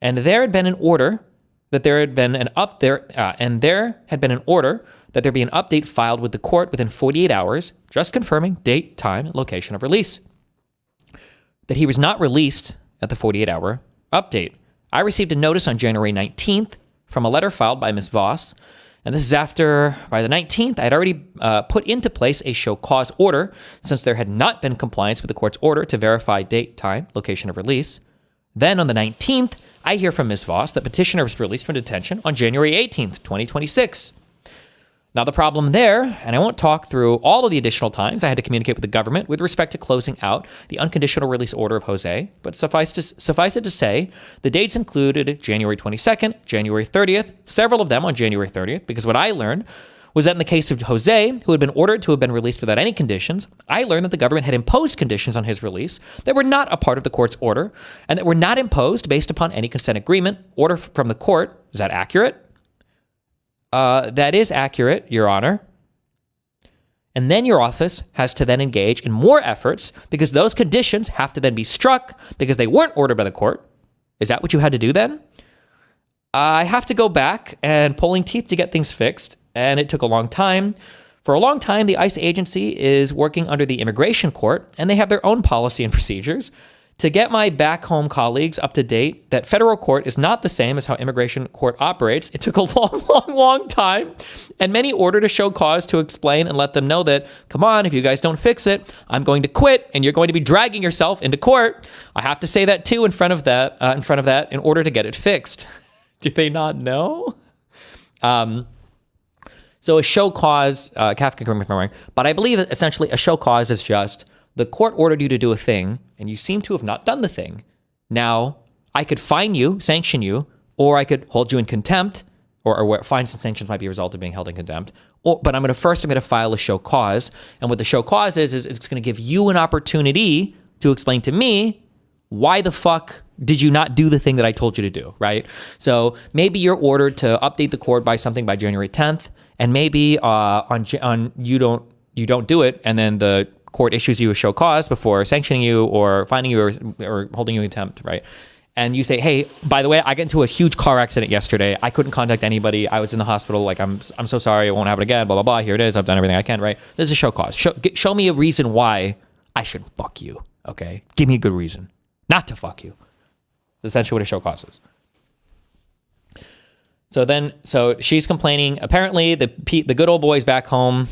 [SPEAKER 1] And there had been an order that there had been an order that there be an update filed with the court within 48 hours, just confirming date, time, and location of release. That he was not released at the 48-hour update. I received a notice on January 19th from a letter filed by Ms. Voss, and this is after, by the 19th, I had already put into place a show cause order since there had not been compliance with the court's order to verify date, time, location of release. Then on the 19th, I hear from Ms. Voss that petitioner was released from detention on January 18th, 2026. Now, the problem there, and I won't talk through all of the additional times I had to communicate with the government with respect to closing out the unconditional release order of Jose, but suffice it to say, the dates included January 22nd, January 30th, several of them on January 30th, because what I learned was that in the case of Jose, who had been ordered to have been released without any conditions, I learned that the government had imposed conditions on his release that were not a part of the court's order and that were not imposed based upon any consent agreement, order from the court. Is that accurate? That is accurate, Your Honor. And then your office has to then engage in more efforts because those conditions have to then be struck because they weren't ordered by the court. Is that what you had to do then? I have to go back and pulling teeth to get things fixed, and it took a long time. For a long time, the ICE agency is working under the immigration court, and they have their own policy and procedures. To get my back home colleagues up to date that federal court is not the same as how immigration court operates, it took a long time, and many ordered a show cause to explain and let them know that, come on, if you guys don't fix it, I'm going to quit, and you're going to be dragging yourself into court. I have to say that too in front of that in order to get it fixed. Do they not know? So a show cause, Kafka, correct me if I'm wrong, but I believe that essentially a show cause is just the court ordered you to do a thing, and you seem to have not done the thing. Now, I could fine you, sanction you, or I could hold you in contempt, or fines and sanctions might be a result of being held in contempt. But I'm going to file a show cause, and what the show cause is it's going to give you an opportunity to explain to me why the fuck did you not do the thing that I told you to do, right? So maybe you're ordered to update the court by January 10th, and maybe on you don't do it, and then the court issues you a show cause before sanctioning you or fining you or holding you in contempt, right? And you say, hey, by the way, I got into a huge car accident yesterday. I couldn't contact anybody. I was in the hospital. Like, I'm so sorry. It won't happen again. Blah, blah, blah. Here it is. I've done everything I can, right? This is a show cause. Show me a reason why I should fuck you, okay? Give me a good reason not to fuck you. That's essentially what a show cause is. So she's complaining. Apparently, the good old boys back home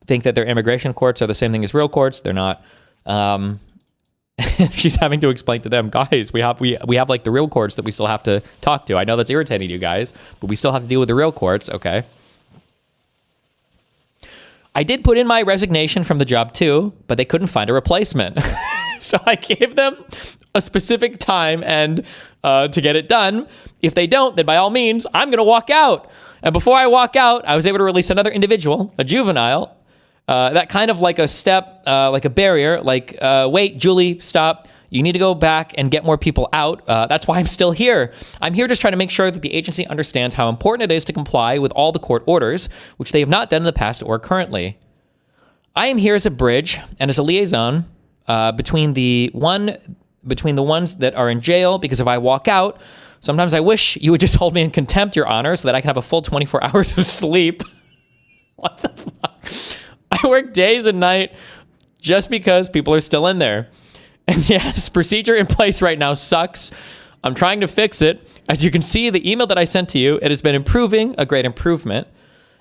[SPEAKER 1] think that their immigration courts are the same thing as real courts. They're not. She's having to explain to them, guys, we have like the real courts that we still have to talk to. I know that's irritating you guys, but we still have to deal with the real courts, okay? I did put in my resignation from the job too, but they couldn't find a replacement. So I gave them a specific time and to get it done. If they don't, then by all means, I'm going to walk out. And before I walk out, I was able to release another individual, a juvenile, that kind of like a step, like a barrier, like, wait, Julie, stop. You need to go back and get more people out. That's why I'm still here. I'm here just trying to make sure that the agency understands how important it is to comply with all the court orders, which they have not done in the past or currently. I am here as a bridge and as a liaison between the ones that are in jail, because if I walk out, sometimes I wish you would just hold me in contempt, Your Honor, so that I can have a full 24 hours of sleep. What the fuck? I work days and night just because people are still in there. And yes, procedure in place right now sucks. I'm trying to fix it. As you can see, the email that I sent to you, it has been improving, a great improvement.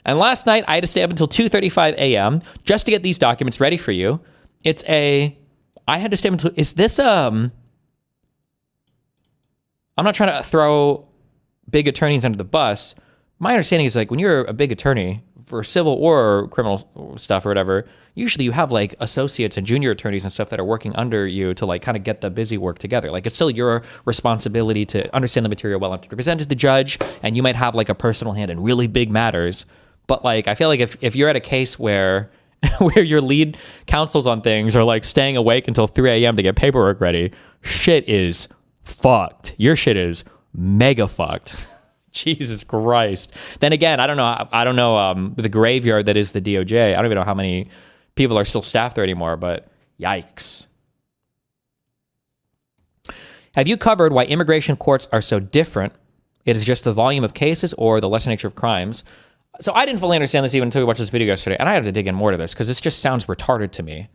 [SPEAKER 1] And last night, I had to stay up until 2:35 a.m. just to get these documents ready for you. I had to stay up until, I'm not trying to throw big attorneys under the bus, my understanding is like when you're a big attorney for civil or criminal stuff or whatever, usually you have like associates and junior attorneys and stuff that are working under you to like kind of get the busy work together. Like it's still your responsibility to understand the material well enough to present it to the judge, and you might have like a personal hand in really big matters. But like I feel like if you're at a case where where your lead counsels on things are like staying awake until 3 a.m. to get paperwork ready, shit is fucked. Your shit is mega fucked. Jesus Christ. Then again, I don't know the graveyard that is the DOJ. I don't even know how many people are still staffed there anymore, but yikes. Have you covered why immigration courts are so different? It is just the volume of cases or the lesser nature of crimes. So I didn't fully understand this even until we watched this video yesterday, and I had to dig in more to this because this just sounds retarded to me.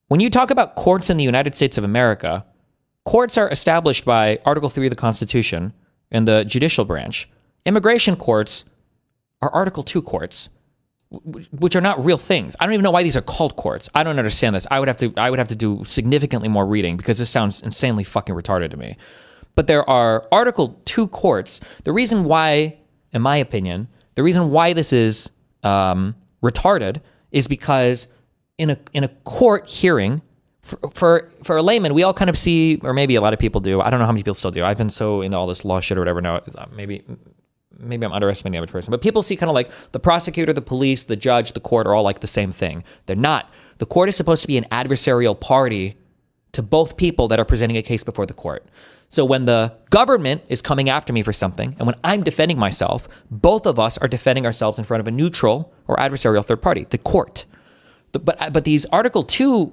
[SPEAKER 1] When you talk about courts in the United States of America, courts are established by Article 3 of the Constitution and the judicial branch. Immigration courts are Article 2 courts, which are not real things. I don't even know why these are called courts. I don't understand this. I would have to do significantly more reading because this sounds insanely fucking retarded to me. But there are Article 2 courts. The reason why, in my opinion, the reason why this is retarded is because in a court hearing, for a layman, we all kind of see, or maybe a lot of people do. I don't know how many people still do. I've been so into all this law shit or whatever now. Maybe I'm underestimating the average person, but people see kind of like the prosecutor, the police, the judge, the court are all like the same thing. They're not. The court is supposed to be an adversarial party to both people that are presenting a case before the court. So when the government is coming after me for something, and when I'm defending myself, both of us are defending ourselves in front of a neutral or adversarial third party, the court. But these Article 2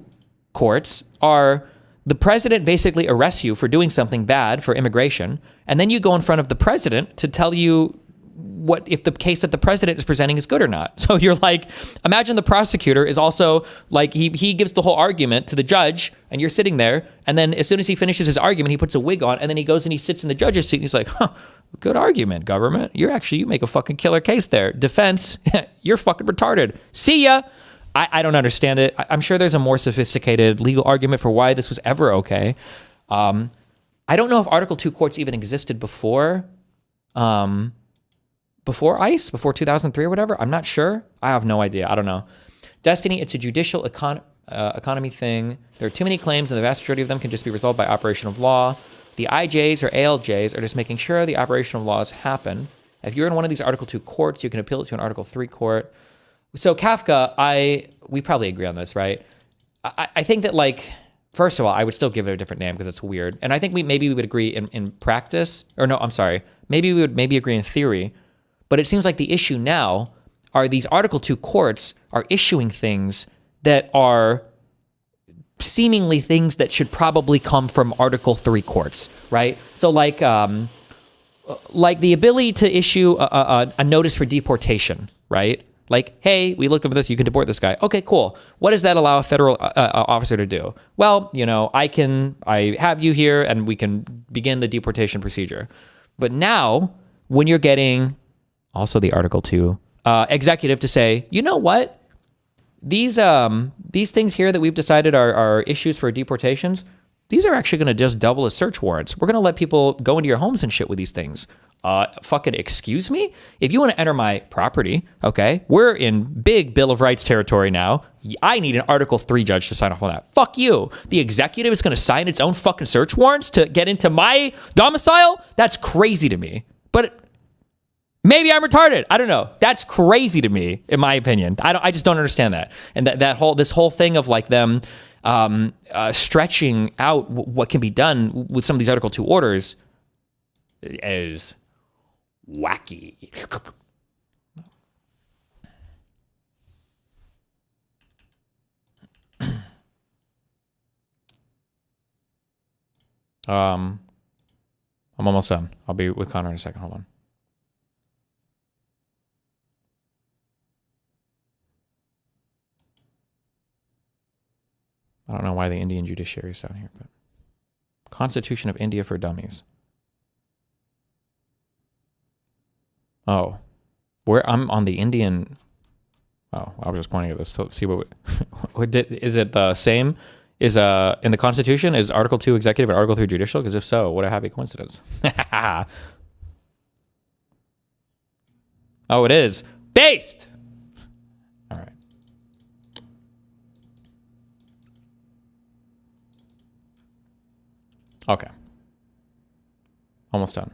[SPEAKER 1] courts are the president basically arrests you for doing something bad for immigration, and then you go in front of the president to tell you what if the case that the president is presenting is good or not. So you're like, imagine the prosecutor is also like, he gives the whole argument to the judge, and you're sitting there, and then as soon as he finishes his argument, he puts a wig on, and then he goes and he sits in the judge's seat, and he's like, good argument, government. You make a fucking killer case there. Defense, you're fucking retarded. See ya. I don't understand it. I'm sure there's a more sophisticated legal argument for why this was ever okay. I don't know if Article 2 courts even existed before ICE, before 2003 or whatever. I'm not sure. I have no idea. I don't know. Destiny, it's a judicial economy thing. There are too many claims, and the vast majority of them can just be resolved by operation of law. The IJs or ALJs are just making sure the operation of laws happen. If you're in one of these Article 2 courts, you can appeal it to an Article 3 court. So Kafka, we probably agree on this, right? I think that, like, first of all, I would still give it a different name because it's weird. And I think maybe we would agree in practice, or no, I'm sorry. Maybe we would agree in theory. But it seems like the issue now are these Article 2 courts are issuing things that are seemingly things that should probably come from Article 3 courts, right? So like the ability to issue a notice for deportation, right? Like, hey, we looked over this, you can deport this guy. Okay, cool. What does that allow a federal officer to do? Well, I have you here and we can begin the deportation procedure. But now, when you're getting also the Article 2 executive to say, you know what? These things here that we've decided are issues for deportations, these are actually going to just double as search warrants. We're going to let people go into your homes and shit with these things. Fucking excuse me? If you want to enter my property, okay, we're in big Bill of Rights territory now. I need an Article 3 judge to sign off on that. Fuck you. The executive is going to sign its own fucking search warrants to get into my domicile? That's crazy to me. But maybe I'm retarded. I don't know. That's crazy to me, in my opinion. I just don't understand that. And this whole thing of like them stretching out what can be done with some of these Article 2 orders is wacky. I'm almost done. I'll be with Connor in a second. Hold on. I don't know why the Indian judiciary is down here, but Constitution of India for Dummies. Oh, I'm on the Indian. Oh, I was just pointing at this to see is it the same? Is in the Constitution, is Article 2 executive and Article 3 judicial? Because if so, what a happy coincidence. Oh, it is. Based! All right. Okay. Almost done.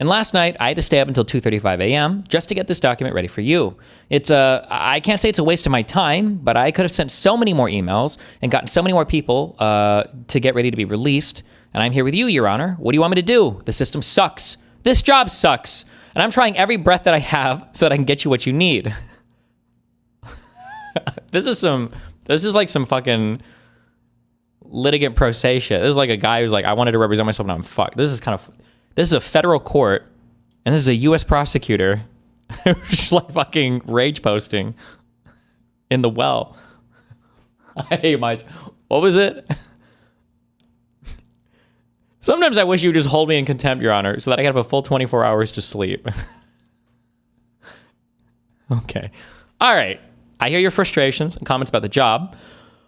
[SPEAKER 1] And last night, I had to stay up until 2:35 a.m. just to get this document ready for you. I can't say it's a waste of my time, but I could have sent so many more emails and gotten so many more people to get ready to be released. And I'm here with you, Your Honor. What do you want me to do? The system sucks. This job sucks. And I'm trying every breath that I have so that I can get you what you need. This is like some fucking litigant pro se shit. This is like a guy who's like, I wanted to represent myself, now I'm fucked. This is a federal court, and this is a U.S. prosecutor who's just like fucking rage posting in the well. I hate what was it? Sometimes I wish you would just hold me in contempt, Your Honor, so that I could have a full 24 hours to sleep. Okay. All right. I hear your frustrations and comments about the job.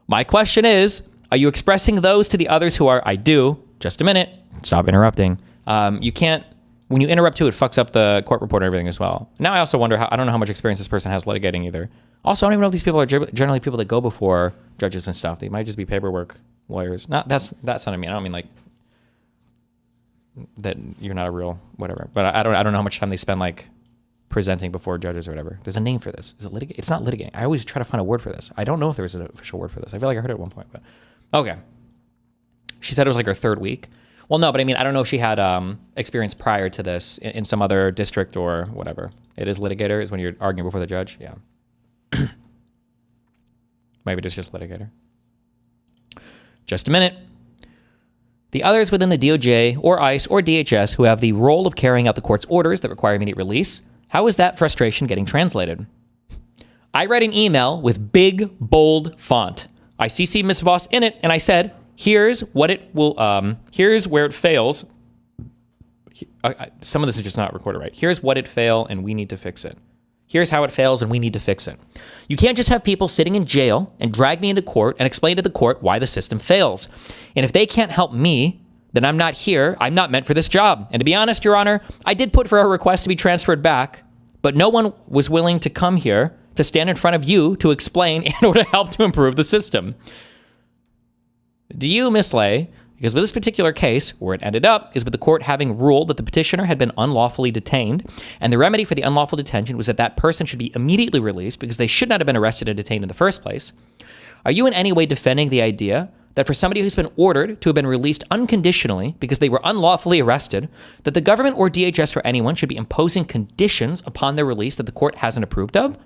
[SPEAKER 1] My question is, are you expressing those to the others who are, I do? Just a minute. Stop interrupting. You can't, when you interrupt too, it fucks up the court report and everything as well. Now I also wonder I don't know how much experience this person has litigating either. Also, I don't even know if these people are generally people that go before judges and stuff. They might just be paperwork lawyers. That's what I mean. I don't mean like that you're not a real whatever, but I don't know how much time they spend like presenting before judges or whatever. There's a name for this. Is it litigate? It's not litigating. I always try to find a word for this. I don't know if there's an official word for this. I feel like I heard it at one point, but okay. She said it was like her third week. Well, no, but I mean, I don't know if she had experience prior to this in some other district or whatever. It is litigator, is when you're arguing before the judge. Yeah. Maybe it's just litigator. Just a minute. The others within the DOJ or ICE or DHS who have the role of carrying out the court's orders that require immediate release, how is that frustration getting translated? I read an email with big, bold font. I CC'd Ms. Voss in it, and I said, here's what it will, here's where it fails. Some of this is just not recorded right. Here's what it failed, and we need to fix it. Here's how it fails, and we need to fix it. You can't just have people sitting in jail and drag me into court and explain to the court why the system fails. And if they can't help me, then I'm not here. I'm not meant for this job. And to be honest, Your Honor, I did put for a request to be transferred back, but no one was willing to come here to stand in front of you to explain and or to help to improve the system. Do you, Miss Lay, because with this particular case, where it ended up is with the court having ruled that the petitioner had been unlawfully detained, and the remedy for the unlawful detention was that that person should be immediately released because they should not have been arrested and detained in the first place. Are you in any way defending the idea that for somebody who's been ordered to have been released unconditionally because they were unlawfully arrested, that the government or DHS or anyone should be imposing conditions upon their release that the court hasn't approved of?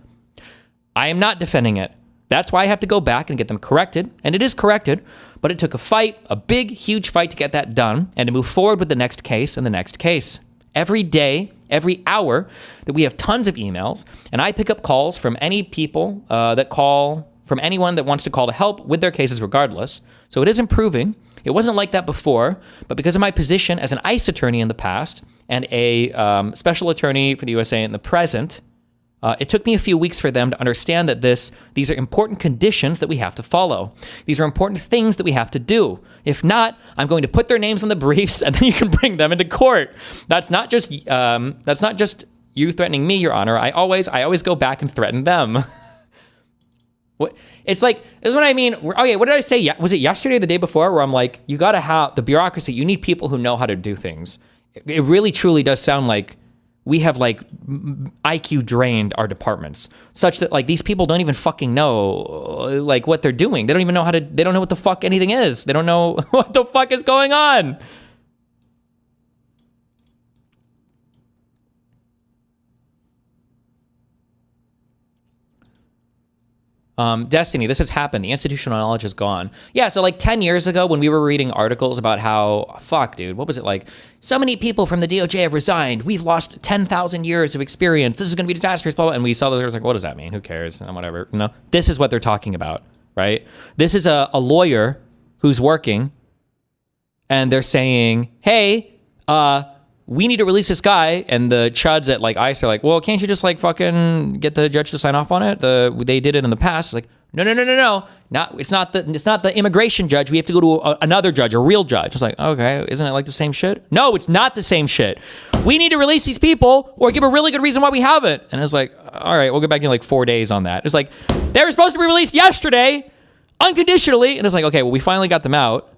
[SPEAKER 1] I am not defending it. That's why I have to go back and get them corrected, and it is corrected, but it took a fight, a big, huge fight to get that done and to move forward with the next case and the next case. Every day, every hour that we have tons of emails, and I pick up calls from any people that call, from anyone that wants to call to help with their cases regardless. So it is improving. It wasn't like that before, but because of my position as an ICE attorney in the past and a special attorney for the USA in the present, it took me a few weeks for them to understand that these are important conditions that we have to follow. These are important things that we have to do. If not, I'm going to put their names on the briefs, and then you can bring them into court. That's not just you threatening me, Your Honor. I always go back and threaten them. What? It's like, this is what I mean. Okay, what did I say? Was it yesterday or the day before where I'm like, you got to have the bureaucracy. You need people who know how to do things. It really, truly does sound like we have like IQ drained our departments such that like these people don't even fucking know like what they're doing. They don't even know they don't know what the fuck anything is. They don't know what the fuck is going on. Destiny, this has happened. The institutional knowledge is gone. Yeah, so like 10 years ago when we were reading articles about how, fuck, dude, what was it like? So many people from the DOJ have resigned. We've lost 10,000 years of experience. This is going to be disastrous, blah, blah. And we saw those, like, what does that mean? Who cares? And whatever. No, this is what they're talking about right? This is a lawyer who's working, and they're saying, hey, we need to release this guy, and the chuds at like ICE are like, well, can't you just like fucking get the judge to sign off on it? They did it in the past. It's like, no. It's not the immigration judge. We have to go to another judge, a real judge. It's like, okay, isn't it like the same shit? No, it's not the same shit. We need to release these people or give a really good reason why we haven't. And it's like, all right, we'll get back in like 4 days on that. It's like, they were supposed to be released yesterday, unconditionally. And it's like, okay, well, we finally got them out.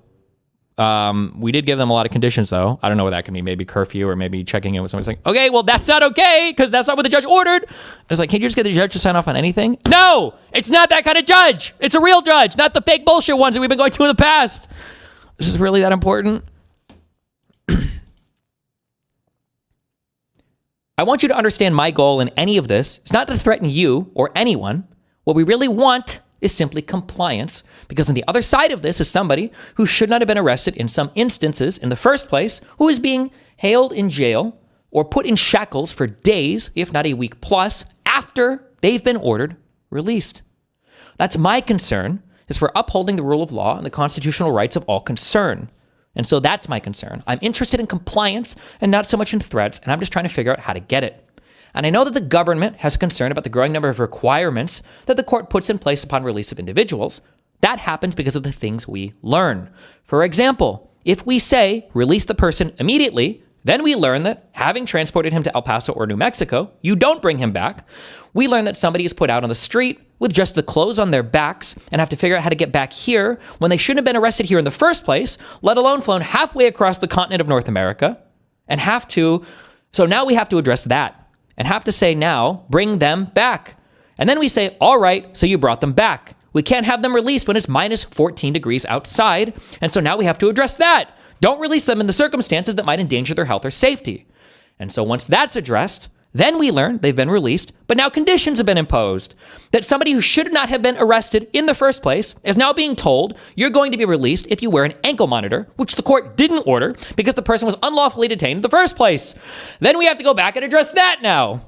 [SPEAKER 1] We did give them a lot of conditions, though. I don't know what that can be. Maybe curfew or maybe checking in with somebody. It's like, okay, well, that's not okay because that's not what the judge ordered. It's like, can't you just get the judge to sign off on anything? No, it's not that kind of judge. It's a real judge, not the fake bullshit ones that we've been going to in the past. This is really that important. I want you to understand my goal in any of this. It's not to threaten you or anyone. What we really want is simply compliance, because on the other side of this is somebody who should not have been arrested in some instances in the first place, who is being held in jail or put in shackles for days, if not a week plus, after they've been ordered released. That's my concern, is for upholding the rule of law and the constitutional rights of all concerned. And so that's my concern. I'm interested in compliance and not so much in threats, and I'm just trying to figure out how to get it. And I know that the government has a concern about the growing number of requirements that the court puts in place upon release of individuals. That happens because of the things we learn. For example, if we say, release the person immediately, then we learn that having transported him to El Paso or New Mexico, you don't bring him back. We learn that somebody is put out on the street with just the clothes on their backs and have to figure out how to get back here when they shouldn't have been arrested here in the first place, let alone flown halfway across the continent of North America, and so now we have to address that. And have to say now, bring them back. And then we say, all right, so you brought them back. We can't have them released when it's minus 14 degrees outside. And so now we have to address that. Don't release them in the circumstances that might endanger their health or safety. And so once that's addressed, then we learn they've been released, but now conditions have been imposed. That somebody who should not have been arrested in the first place is now being told you're going to be released if you wear an ankle monitor, which the court didn't order because the person was unlawfully detained in the first place. Then we have to go back and address that now.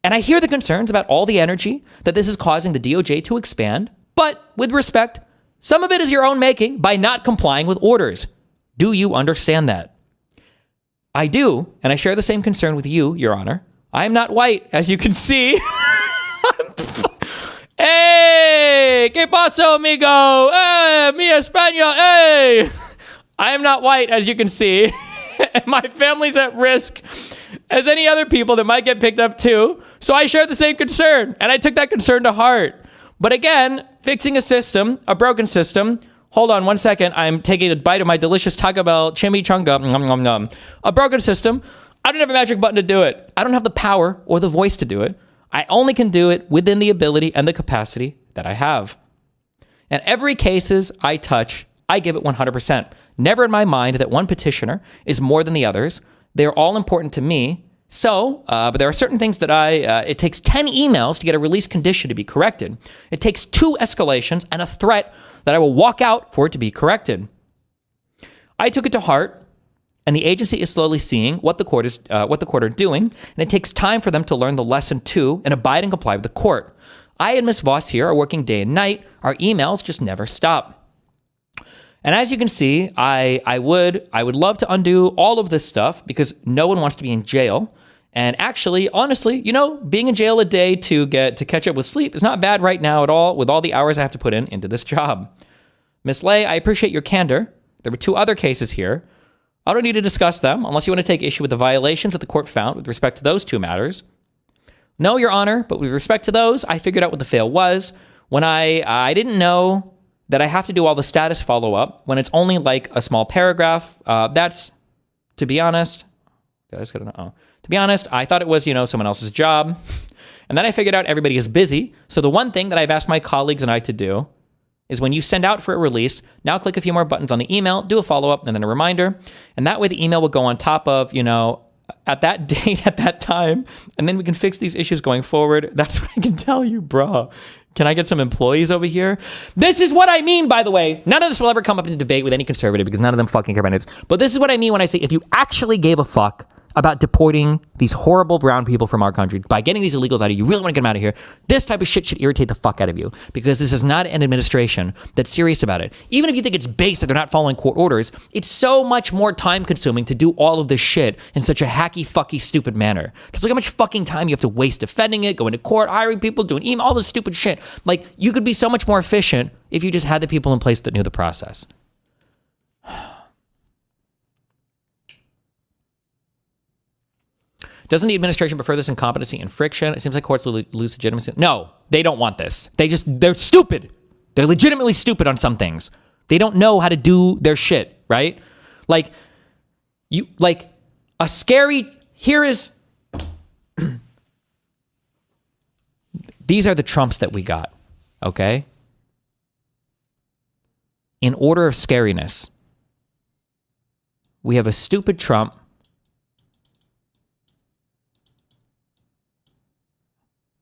[SPEAKER 1] And I hear the concerns about all the energy that this is causing the DOJ to expand, but with respect, some of it is your own making by not complying with orders. Do you understand that? I do, and I share the same concern with you, Your Honor. I am not white, as you can see. Hey, ¿qué pasó, amigo? Hey, mi español, hey. I am not white, as you can see. And my family's at risk as any other people that might get picked up too. So I share the same concern, and I took that concern to heart. But again, fixing a system, a broken system. Hold on 1 second. I'm taking a bite of my delicious Taco Bell chimichanga. Nom, nom, nom. A broken system. I don't have a magic button to do it. I don't have the power or the voice to do it. I only can do it within the ability and the capacity that I have. And every cases I touch, I give it 100%. Never in my mind that one petitioner is more than the others. They're all important to me. So, but there are certain things that it takes 10 emails to get a release condition to be corrected. It takes 2 escalations and a threat that I will walk out for it to be corrected. I took it to heart. And the agency is slowly seeing what the court are doing, and it takes time for them to learn the lesson too and abide and comply with the court. I and Ms. Voss here are working day and night. Our emails just never stop. And as you can see, I would love to undo all of this stuff because no one wants to be in jail. And actually, honestly, being in jail a day to catch up with sleep is not bad right now at all with all the hours I have to put into this job. Ms. Lay, I appreciate your candor. There were 2 other cases here. I don't need to discuss them unless you want to take issue with the violations that the court found with respect to those 2 matters. No, Your Honor, but with respect to those, I figured out what the fail was when I didn't know that I have to do all the status follow-up when it's only like a small paragraph. That's, to be honest, I thought it was, someone else's job. And then I figured out everybody is busy. So the one thing that I've asked my colleagues and I to do is when you send out for a release, now click a few more buttons on the email, do a follow-up, and then a reminder. And that way the email will go on top of, at that date, at that time, and then we can fix these issues going forward. That's what I can tell you, bro. Can I get some employees over here? This is what I mean, by the way. None of this will ever come up in debate with any conservative because none of them fucking care about it. But this is what I mean when I say if you actually gave a fuck, about deporting these horrible brown people from our country, by getting these illegals out of here, you really want to get them out of here, this type of shit should irritate the fuck out of you, because this is not an administration that's serious about it. Even if you think it's base that they're not following court orders, it's so much more time consuming to do all of this shit in such a hacky, fucky, stupid manner. Because look how much fucking time you have to waste defending it, going to court, hiring people, doing email, all this stupid shit. Like, you could be so much more efficient if you just had the people in place that knew the process. Doesn't the administration prefer this incompetency and friction? It seems like courts lose legitimacy. No, they don't want this. They're stupid. They're legitimately stupid on some things. They don't know how to do their shit, right? Like, these are the Trumps that we got, okay? In order of scariness, we have a stupid Trump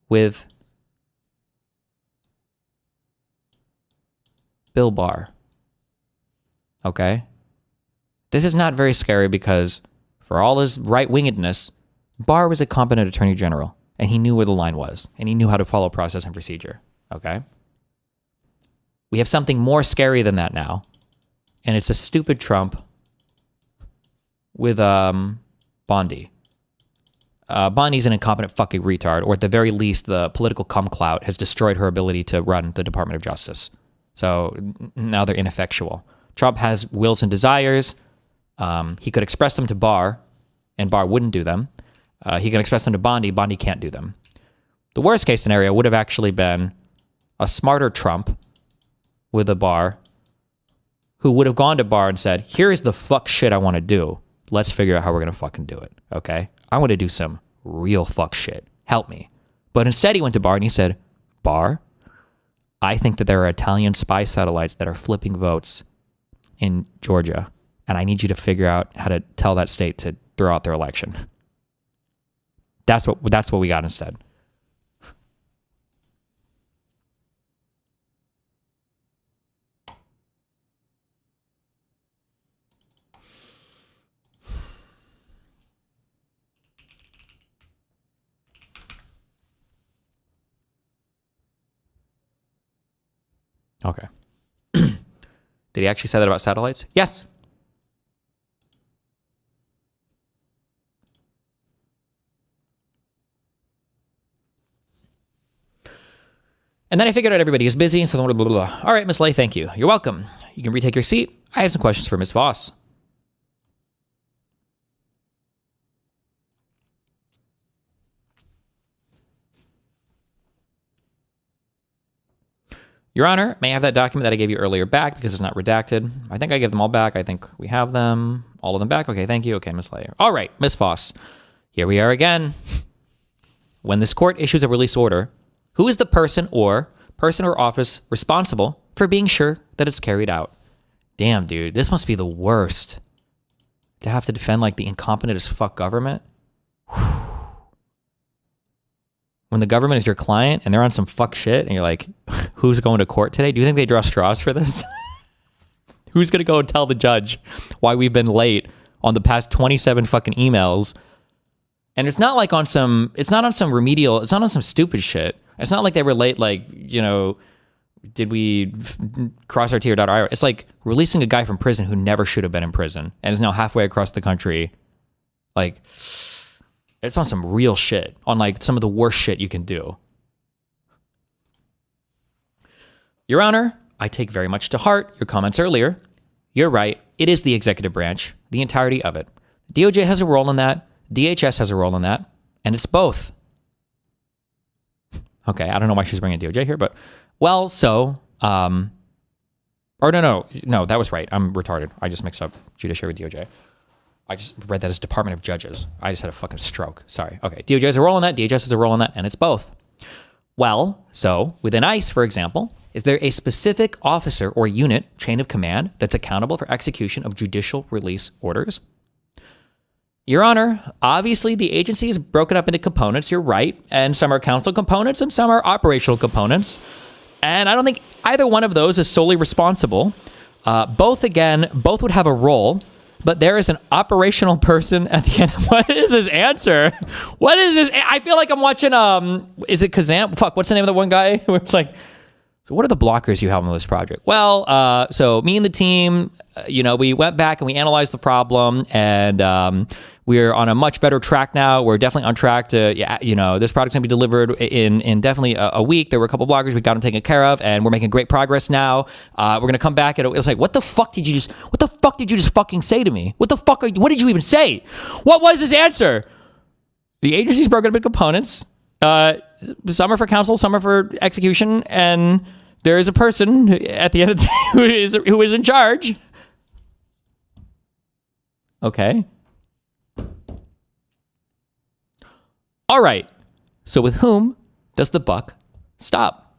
[SPEAKER 1] with Bill Barr. Okay? This is not very scary because for all his right-wingedness, Barr was a competent attorney general, and he knew where the line was, and he knew how to follow process and procedure. Okay? We have something more scary than that now, and it's a stupid Trump with Bondi. Bondi's an incompetent fucking retard, or at the very least, the political cum clout has destroyed her ability to run the Department of Justice. So now they're ineffectual. Trump has wills and desires. He could express them to Barr, and Barr wouldn't do them. He can express them to Bondi. Bondi can't do them. The worst case scenario would have actually been a smarter Trump with a Barr who would have gone to Barr and said, here's the fuck shit I want to do. Let's figure out how we're going to fucking do it, okay? I want to do some real fuck shit. Help me. But instead he went to Barr and he said, Barr, I think that there are Italian spy satellites that are flipping votes in Georgia, and I need you to figure out how to tell that state to throw out their election. That's what we got instead. Okay. Did he actually say that about satellites? Yes. And then I figured out everybody is busy, and so blah, blah, blah, blah. All right, Miss Lay, thank you. You're welcome. You can retake your seat. I have some questions for Miss Voss. Your Honor, may I have that document that I gave you earlier back because it's not redacted? I think I gave them all back. I think we have them. All of them back? Okay, thank you. Okay, Miss Layer. All right, Miss Voss. Here we are again. When this court issues a release order, who is the person or office responsible for being sure that it's carried out? Damn, dude, this must be the worst. To have to defend like the incompetent as fuck government. Whew. When the government is your client and they're on some fuck shit and you're like, who's going to court today? Do you think they draw straws for this? Who's going to go and tell the judge why we've been late on the past 27 fucking emails? And it's not like on some, it's not on some remedial, it's not on some stupid shit. It's not like they were late, like, you know, did we cross our T or dot our I? It's like releasing a guy from prison who never should have been in prison and is now halfway across the country. Like, it's on some real shit, on like some of the worst shit you can do. Your Honor, I take very much to heart your comments earlier. You're right. It is the executive branch, the entirety of it. DOJ has a role in that. DHS has a role in that. And it's both. Okay, I don't know why she's bringing DOJ here, but well, so, or no, that was right. I'm retarded. I just mixed up judiciary with DOJ. I just read that as Department of Judges. I just had a fucking stroke. Sorry. Okay, DOJ has a role in that. DHS has a role in that, and it's both. Well, so within ICE, for example, is there a specific officer or unit, chain of command, that's accountable for execution of judicial release orders? Your Honor, obviously the agency is broken up into components, you're right, and some are council components and some are operational components. And I don't think either one of those is solely responsible. Both would have a role. but there is an operational person at the end. What is his answer? What is this? I feel like I'm watching, is it Kazam? Fuck, what's the name of the one guy? Where it's like, so what are the blockers you have on this project? Well, so me and the team, we went back and we analyzed the problem, and we're on a much better track now. We're definitely on track to, this product's gonna be delivered in definitely a week. There were a couple blockers, we got them taken care of, and we're making great progress now. We're gonna come back, and it was like, what the fuck did you just fucking say to me? What did you even say? What was his answer? The agency's broken up into components. Some are for counsel, some are for execution, and there is a person at the end of the day who is in charge. Okay. All right. So with whom does the buck stop?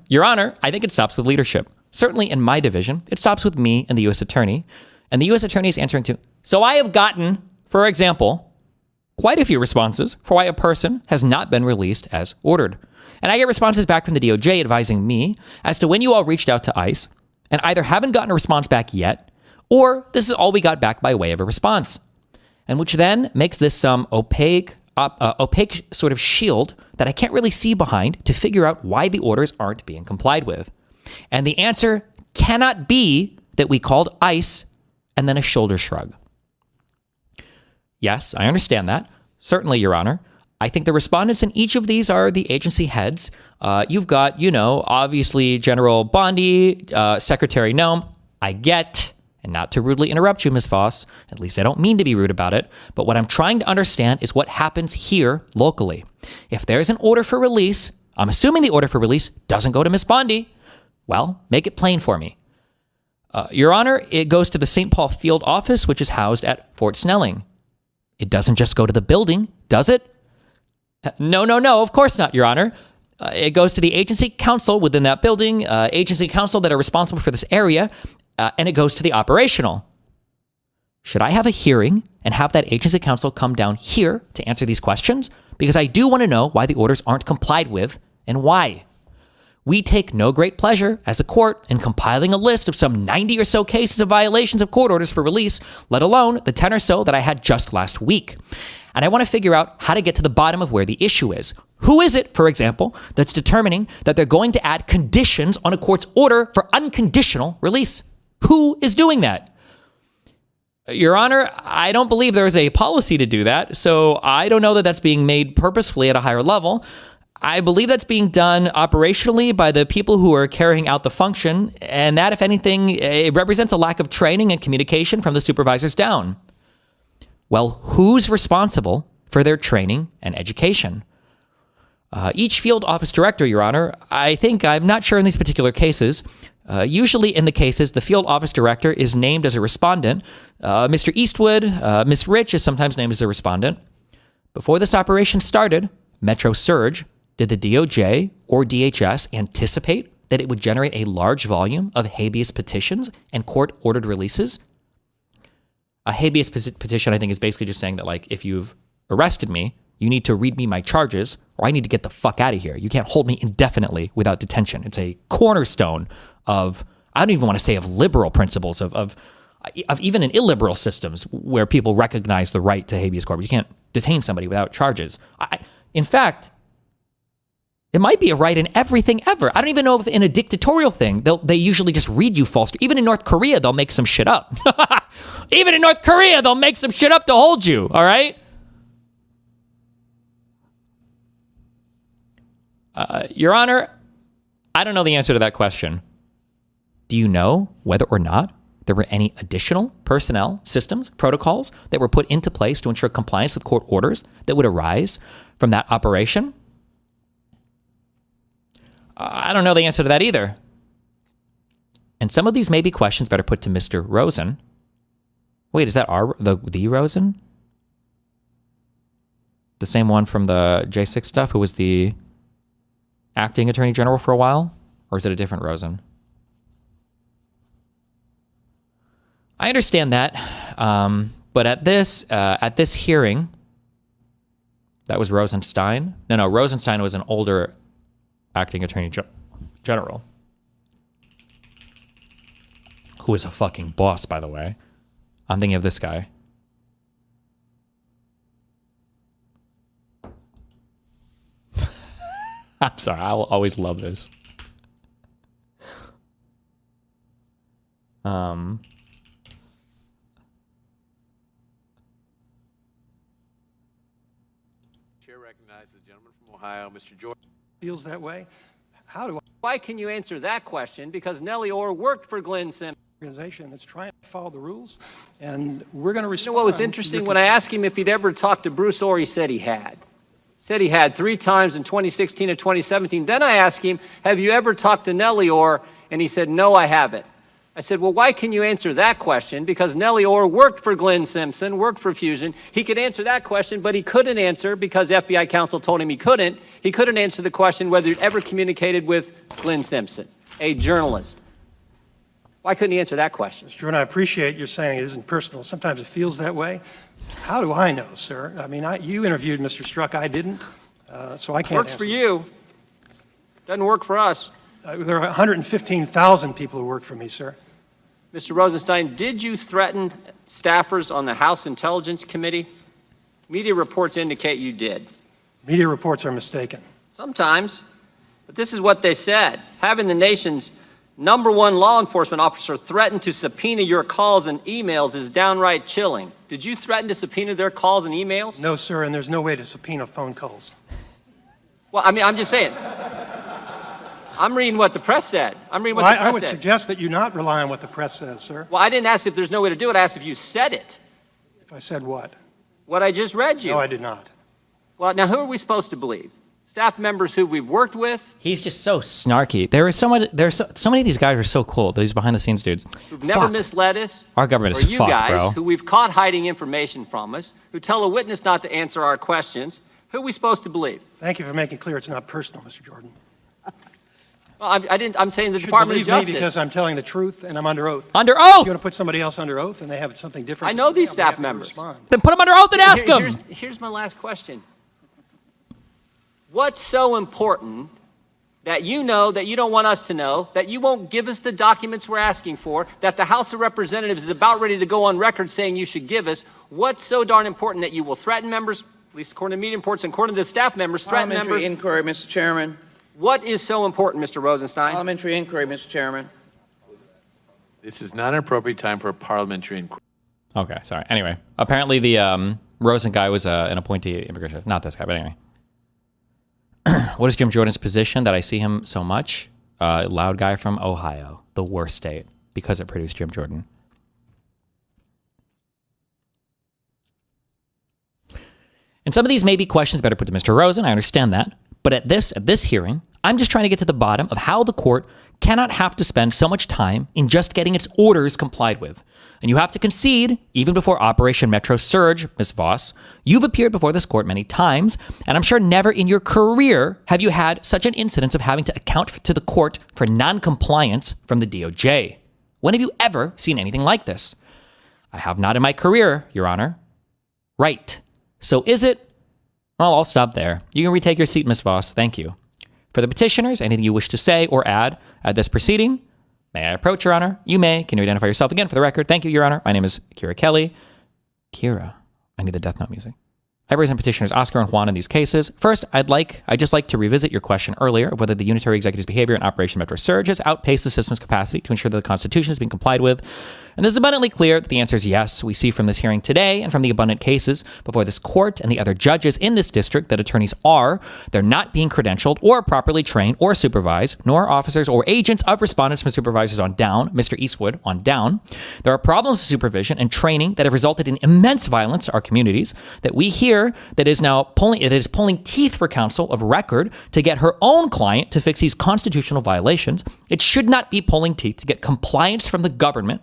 [SPEAKER 1] Your Honor, I think it stops with leadership. Certainly in my division, it stops with me and the U.S. Attorney. And the U.S. Attorney is answering to, so I have gotten, for example, quite a few responses for why a person has not been released as ordered. And I get responses back from the DOJ advising me as to when you all reached out to ICE and either haven't gotten a response back yet, or this is all we got back by way of a response. And which then makes this some opaque sort of shield that I can't really see behind to figure out why the orders aren't being complied with. And the answer cannot be that we called ICE and then a shoulder shrug. Yes, I understand that. Certainly, Your Honor. I think the respondents in each of these are the agency heads. You've got, obviously General Bondi, Secretary Nome. I get, and not to rudely interrupt you, Ms. Voss, at least I don't mean to be rude about it, but what I'm trying to understand is what happens here locally. If there's an order for release, I'm assuming the order for release doesn't go to Ms. Bondi. Well, make it plain for me. Your Honor, it goes to the St. Paul Field Office, which is housed at Fort Snelling. It doesn't just go to the building, does it? No, of course not, Your Honor. It goes to the agency council within that building, agency council that are responsible for this area, and it goes to the operational. Should I have a hearing and have that agency council come down here to answer these questions? Because I do want to know why the orders aren't complied with and why. We take no great pleasure as a court in compiling a list of some 90 or so cases of violations of court orders for release, let alone the 10 or so that I had just last week. And I want to figure out how to get to the bottom of where the issue is. Who is it, for example, that's determining that they're going to add conditions on a court's order for unconditional release? Who is doing that? Your Honor, I don't believe there is a policy to do that, so I don't know that that's being made purposefully at a higher level. I believe that's being done operationally by the people who are carrying out the function, and that, if anything, it represents a lack of training and communication from the supervisors down. Well, who's responsible for their training and education? Each field office director, Your Honor, I'm not sure in these particular cases. Usually in the cases, the field office director is named as a respondent. Mr. Eastwood, Miss Rich is sometimes named as a respondent. Before this operation started, Metro Surge, did the DOJ or DHS anticipate that it would generate a large volume of habeas petitions and court-ordered releases? A habeas petition, I think, is basically just saying that, like, if you've arrested me, you need to read me my charges, or I need to get the fuck out of here. You can't hold me indefinitely without detention. It's a cornerstone of, I don't even want to say of liberal principles, of even in illiberal systems where people recognize the right to habeas corpus. You can't detain somebody without charges. In fact, it might be a right in everything ever. I don't even know if in a dictatorial thing, they usually just read you false. Even in North Korea, they'll make some shit up. Even in North Korea, they'll make some shit up to hold you, all right? Your Honor, I don't know the answer to that question. Do you know whether or not there were any additional personnel, systems, protocols that were put into place to ensure compliance with court orders that would arise from that operation? I don't know the answer to that either. And some of these may be questions better put to Mr. Rosen. Wait, is that the Rosen? The same one from the J6 stuff who was the acting attorney general for a while? Or is it a different Rosen? I understand that. But at this hearing, that was Rosenstein. No, Rosenstein was an older acting attorney general. who is a fucking boss, by the way. I'm thinking of this guy. I'm sorry, I'll always love this.
[SPEAKER 4] Chair recognizes the gentleman from Ohio, Mr. Jordan.
[SPEAKER 5] Feels that way. How do I
[SPEAKER 6] Why can you answer that question? Because Nellie Orr worked for Glenn Simpson.
[SPEAKER 5] organization that's trying to follow the rules, and we're going to
[SPEAKER 6] You
[SPEAKER 5] respond.
[SPEAKER 6] know what was
[SPEAKER 5] to your
[SPEAKER 6] interesting? When I
[SPEAKER 5] concerns.
[SPEAKER 6] asked him if he'd ever talked to Bruce Orr, he said he had. Said he had 3 times in 2016 and 2017. Then I asked him, have you ever talked to Nellie Orr? And he said, no, I haven't. I said, well, why can you answer that question? Because Nellie Orr worked for Glenn Simpson, worked for Fusion. He could answer that question, but he couldn't answer because FBI counsel told him he couldn't. He couldn't answer the question whether he'd ever communicated with Glenn Simpson, a journalist. Why couldn't he answer that question?
[SPEAKER 5] Mr. Jordan, I appreciate you saying it isn't personal. Sometimes it feels that way. How do I know, sir? I mean, you interviewed Mr. Strzok. I didn't, so I can't
[SPEAKER 6] Works
[SPEAKER 5] answer.
[SPEAKER 6] for you. Doesn't work for us.
[SPEAKER 5] There are 115,000 people who work for me, sir.
[SPEAKER 6] Mr. Rosenstein, did you threaten staffers on the House Intelligence Committee? Media reports indicate you did.
[SPEAKER 5] Media reports are mistaken.
[SPEAKER 6] Sometimes. But this is what they said. Having the nation's #1 law enforcement officer threaten to subpoena your calls and emails is downright chilling. Did you threaten to subpoena their calls and emails?
[SPEAKER 5] No, sir, and there's no way to subpoena phone calls.
[SPEAKER 6] Well, I mean, I'm just saying. I'm reading what the press said. I'm reading what
[SPEAKER 5] Well,
[SPEAKER 6] the press
[SPEAKER 5] I would
[SPEAKER 6] said.
[SPEAKER 5] suggest that you not rely on what the press says, sir.
[SPEAKER 6] Well, I didn't ask if there's no way to do it. I asked if you said it.
[SPEAKER 5] If I said what?
[SPEAKER 6] What I just read you.
[SPEAKER 5] No, I did not.
[SPEAKER 6] Well, now who are we supposed to believe? Staff members who we've worked with,
[SPEAKER 1] He's just so snarky. There is so many of these guys are so cool. These behind the scenes dudes.
[SPEAKER 6] who've never
[SPEAKER 1] Fuck.
[SPEAKER 6] misled us,
[SPEAKER 1] Our government
[SPEAKER 6] or
[SPEAKER 1] is
[SPEAKER 6] you
[SPEAKER 1] fucked,
[SPEAKER 6] guys,
[SPEAKER 1] bro.
[SPEAKER 6] who we've caught hiding information from us, who tell a witness not to answer our questions. Who are we supposed to believe?
[SPEAKER 5] Thank you for making clear it's not personal, Mr. Jordan.
[SPEAKER 6] Well, I'm saying the
[SPEAKER 5] You should
[SPEAKER 6] Department of
[SPEAKER 5] believe me
[SPEAKER 6] Justice.
[SPEAKER 5] because I'm telling the truth and I'm under oath.
[SPEAKER 1] Under
[SPEAKER 5] If
[SPEAKER 1] oath.
[SPEAKER 5] you want to put somebody else under oath and they have something different
[SPEAKER 6] I
[SPEAKER 5] to
[SPEAKER 6] know
[SPEAKER 5] say,
[SPEAKER 6] these
[SPEAKER 5] I'll be
[SPEAKER 6] staff
[SPEAKER 5] happy to
[SPEAKER 6] members.
[SPEAKER 5] respond.
[SPEAKER 1] Then put him under oath and ask him.
[SPEAKER 6] Here's my last question. What's so important that you know that you don't want us to know, that you won't give us the documents we're asking for, that the House of Representatives is about ready to go on record saying you should give us? What's so darn important that you will threaten members, at least according to media reports and according to the staff members, threaten
[SPEAKER 7] Parliamentary
[SPEAKER 6] members?
[SPEAKER 7] inquiry, Mr. Chairman.
[SPEAKER 6] What is so important, Mr. Rosenstein?
[SPEAKER 7] Parliamentary inquiry, Mr. Chairman.
[SPEAKER 4] This is not an appropriate time for a parliamentary inquiry.
[SPEAKER 1] Okay, sorry. Anyway, apparently the Rosen guy was an appointee immigration. Not this guy, but anyway. What is Jim Jordan's position that I see him so much? Loud guy from Ohio, the worst state, because it produced Jim Jordan. And some of these may be questions better put to Mr. Rosen. I understand that. But at this hearing, I'm just trying to get to the bottom of how the court cannot have to spend so much time in just getting its orders complied with. And you have to concede, even before Operation Metro Surge, Ms. Voss, you've appeared before this court many times, and I'm sure never in your career have you had such an incidence of having to account to the court for non-compliance from the DOJ. When have you ever seen anything like this? I have not in my career, Your Honor. Right. So is it? Well, I'll stop there. You can retake your seat, Ms. Voss. Thank you. For the petitioners, anything you wish to say or add at this proceeding? May I approach, Your Honor? You may. Can you identify yourself again for the record? Thank you, Your Honor. My name is Kira Kelly. Kira. I need the Death Note music. I represent petitioners Oscar and Juan in these cases. First, I'd just like to revisit your question earlier of whether the unitary executive's behavior in Operation Metro Surge has outpaced the system's capacity to ensure that the Constitution is being complied with. And this is abundantly clear that the answer is yes. We see from this hearing today and from the abundant cases before this court and the other judges in this district that attorneys they're not being credentialed or properly trained or supervised, nor officers or agents of respondents from supervisors on down, Mr. Eastwood on down. There are problems with supervision and training that have resulted in immense violence to our communities that we hear that is now pulling teeth for counsel of record to get her own client to fix these constitutional violations. It should not be pulling teeth to get compliance from the government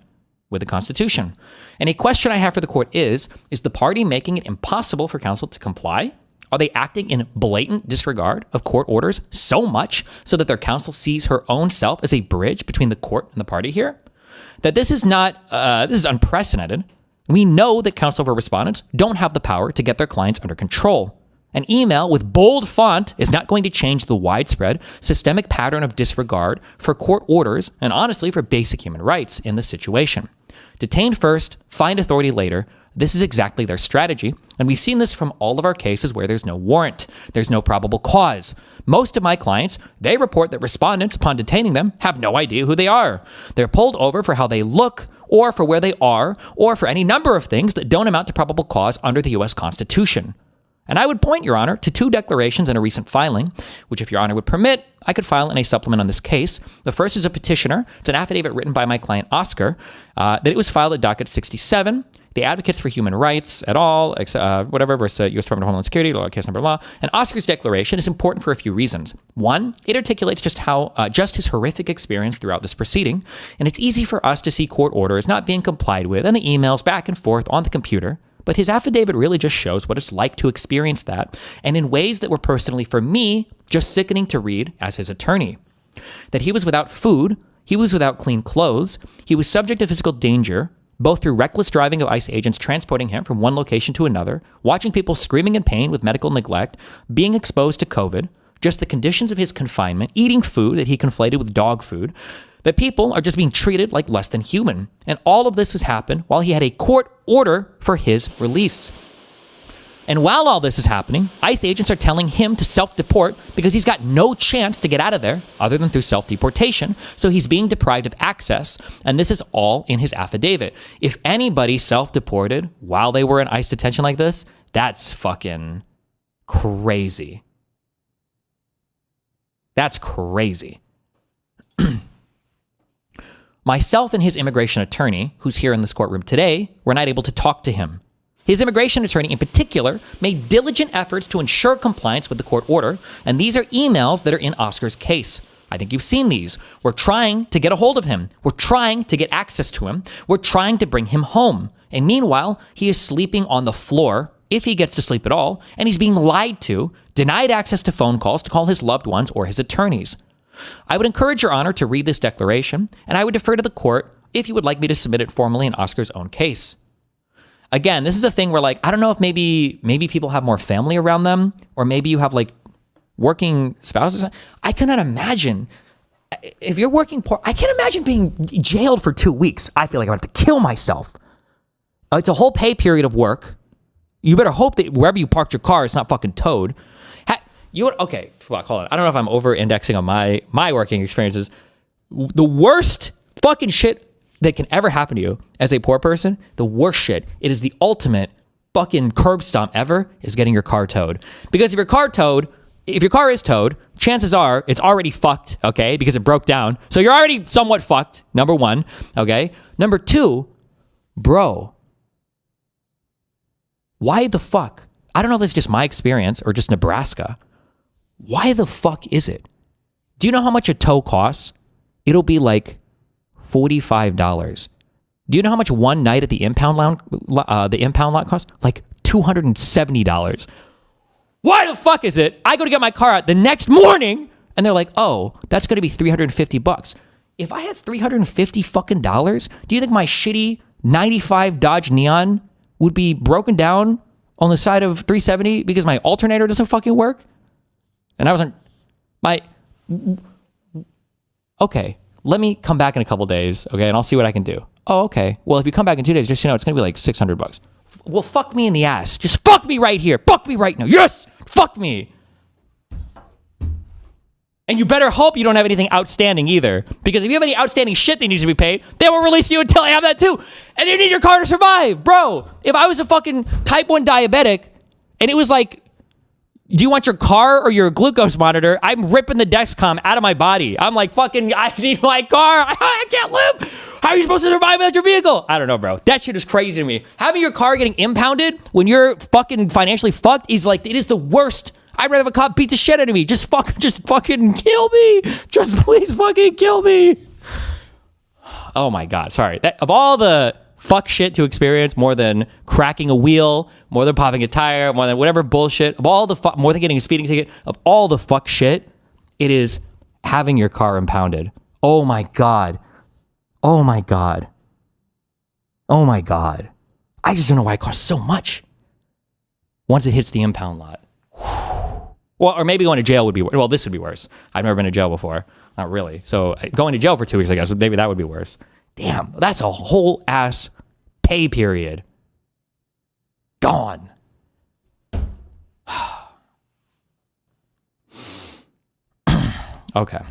[SPEAKER 1] with the Constitution. And a question I have for the court is the party making it impossible for counsel to comply? Are they acting in blatant disregard of court orders so much so that their counsel sees her own self as a bridge between the court and the party here? That this is unprecedented. We know that counsel for respondents don't have the power to get their clients under control. An email with bold font is not going to change the widespread systemic pattern of disregard for court orders and honestly for basic human rights in this situation. Detain first, find authority later. This is exactly their strategy, and we've seen this from all of our cases where there's no warrant, there's no probable cause. Most of my clients, they report that respondents, upon detaining them, have no idea who they are. They're pulled over for how they look, or for where they are, or for any number of things that don't amount to probable cause under the U.S. Constitution. And I would point, Your Honor, to 2 declarations in a recent filing, which if Your Honor would permit, I could file in a supplement on this case. The first is a petitioner. It's an affidavit written by my client, Oscar, that it was filed at docket 67. The Advocates for Human Rights et al., whatever, versus U.S. Department of Homeland Security, case number law. And Oscar's declaration is important for a few reasons. One, it articulates just his horrific experience throughout this proceeding, and it's easy for us to see court orders not being complied with and the emails back and forth on the computer. But his affidavit really just shows what it's like to experience that, and in ways that were personally, for me, just sickening to read as his attorney. That he was without food, he was without clean clothes, he was subject to physical danger, both through reckless driving of ICE agents transporting him from one location to another, watching people screaming in pain with medical neglect, being exposed to COVID, just the conditions of his confinement, eating food that he conflated with dog food, that people are just being treated like less than human. And all of this has happened while he had a court order for his release. And while all this is happening, ICE agents are telling him to self-deport because he's got no chance to get out of there other than through self-deportation. So he's being deprived of access. And this is all in his affidavit. If anybody self-deported while they were in ICE detention like this, that's fucking crazy. That's crazy. Myself and his immigration attorney, who's here in this courtroom today, were not able to talk to him. His immigration attorney in particular made diligent efforts to ensure compliance with the court order, and these are emails that are in Oscar's case. I think you've seen these. We're trying to get a hold of him. We're trying to get access to him. We're trying to bring him home. And meanwhile, he is sleeping on the floor, if he gets to sleep at all, and he's being lied to, denied access to phone calls to call his loved ones or his attorneys. I would encourage Your Honor to read this declaration, and I would defer to the court if you would like me to submit it formally in Oscar's own case. Again, this is a thing where, like, I don't know if maybe people have more family around them, or maybe you have, like, working spouses. I cannot imagine, if you're working poor, I can't imagine being jailed for 2 weeks. I feel like I would have to kill myself. It's a whole pay period of work. You better hope that wherever you parked your car, it's not fucking towed. Okay, fuck, hold on. I don't know if I'm over-indexing on my working experiences. The worst fucking shit that can ever happen to you as a poor person, the worst shit, it is the ultimate fucking curb stomp ever, is getting your car towed. Because if your car is towed, chances are it's already fucked, okay, because it broke down. So you're already somewhat fucked, number one, okay? Number two, bro, why the fuck? I don't know if it's just my experience or just Nebraska. Why the fuck is it? Do you know how much a tow costs? It'll be like $45. Do you know how much one night at the impound lot costs? Like $270. Why the fuck is it? I go to get my car out the next morning and they're like, oh, that's going to be $350. If I had $350 fucking dollars, do you think my shitty 95 Dodge Neon would be broken down on the side of 370 because my alternator doesn't fucking work? And I wasn't, okay, let me come back in a couple days, okay, and I'll see what I can do. Oh, okay. Well, if you come back in 2 days, just, it's going to be like $600. Well, fuck me in the ass. Just fuck me right here. Fuck me right now. Yes! Fuck me. And you better hope you don't have anything outstanding either. Because if you have any outstanding shit that needs to be paid, they won't release you until I have that too. And you need your car to survive. Bro, if I was a fucking type 1 diabetic and it was like, do you want your car or your glucose monitor? I'm ripping the Dexcom out of my body. I'm like, fucking, I need my car. I can't live. How are you supposed to survive without your vehicle? I don't know, bro. That shit is crazy to me. Having your car getting impounded when you're fucking financially fucked is like, it is the worst. I'd rather have a cop beat the shit out of me. Just fucking kill me. Just please fucking kill me. Oh my God. Sorry. Of all the fuck shit to experience, more than cracking a wheel, more than popping a tire, more than whatever bullshit, of all the more than getting a speeding ticket, of all the fuck shit, it is having your car impounded. Oh my God. Oh my God. Oh my God. I just don't know why it costs so much once it hits the impound lot. Whew. Well, or maybe going to jail would be worse. Well, this would be worse. I've never been to jail before. Not really. So going to jail for 2 weeks, I guess, maybe that would be worse. Damn, that's a whole ass pay period. Gone. Okay.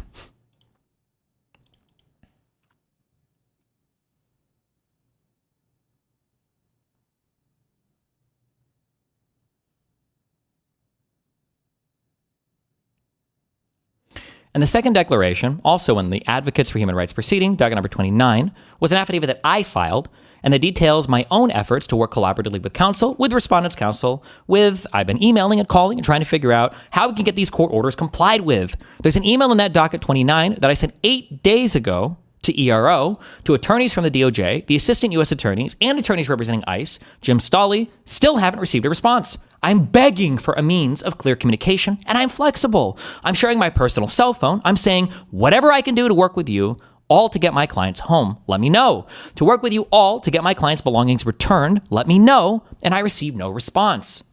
[SPEAKER 1] And the second declaration, also in the Advocates for Human Rights proceeding, docket number 29, was an affidavit that I filed, and that details my own efforts to work collaboratively with counsel, with respondents' counsel, I've been emailing and calling and trying to figure out how we can get these court orders complied with. There's an email in that docket 29 that I sent 8 days ago to ERO, to attorneys from the DOJ, the assistant U.S. attorneys, and attorneys representing ICE, Jim Stolley, still haven't received a response. I'm begging for a means of clear communication, and I'm flexible. I'm sharing my personal cell phone. I'm saying whatever I can do to work with you all to get my clients home, let me know. To work with you all to get my clients' belongings returned, let me know, and I receive no response.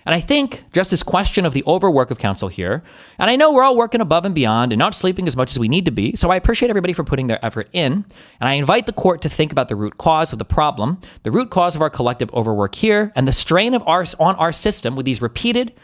[SPEAKER 1] And I think just this question of the overwork of counsel here, and I know we're all working above and beyond and not sleeping as much as we need to be, so I appreciate everybody for putting their effort in, and I invite the court to think about the root cause of the problem, the root cause of our collective overwork here, and the strain on our system with these repeated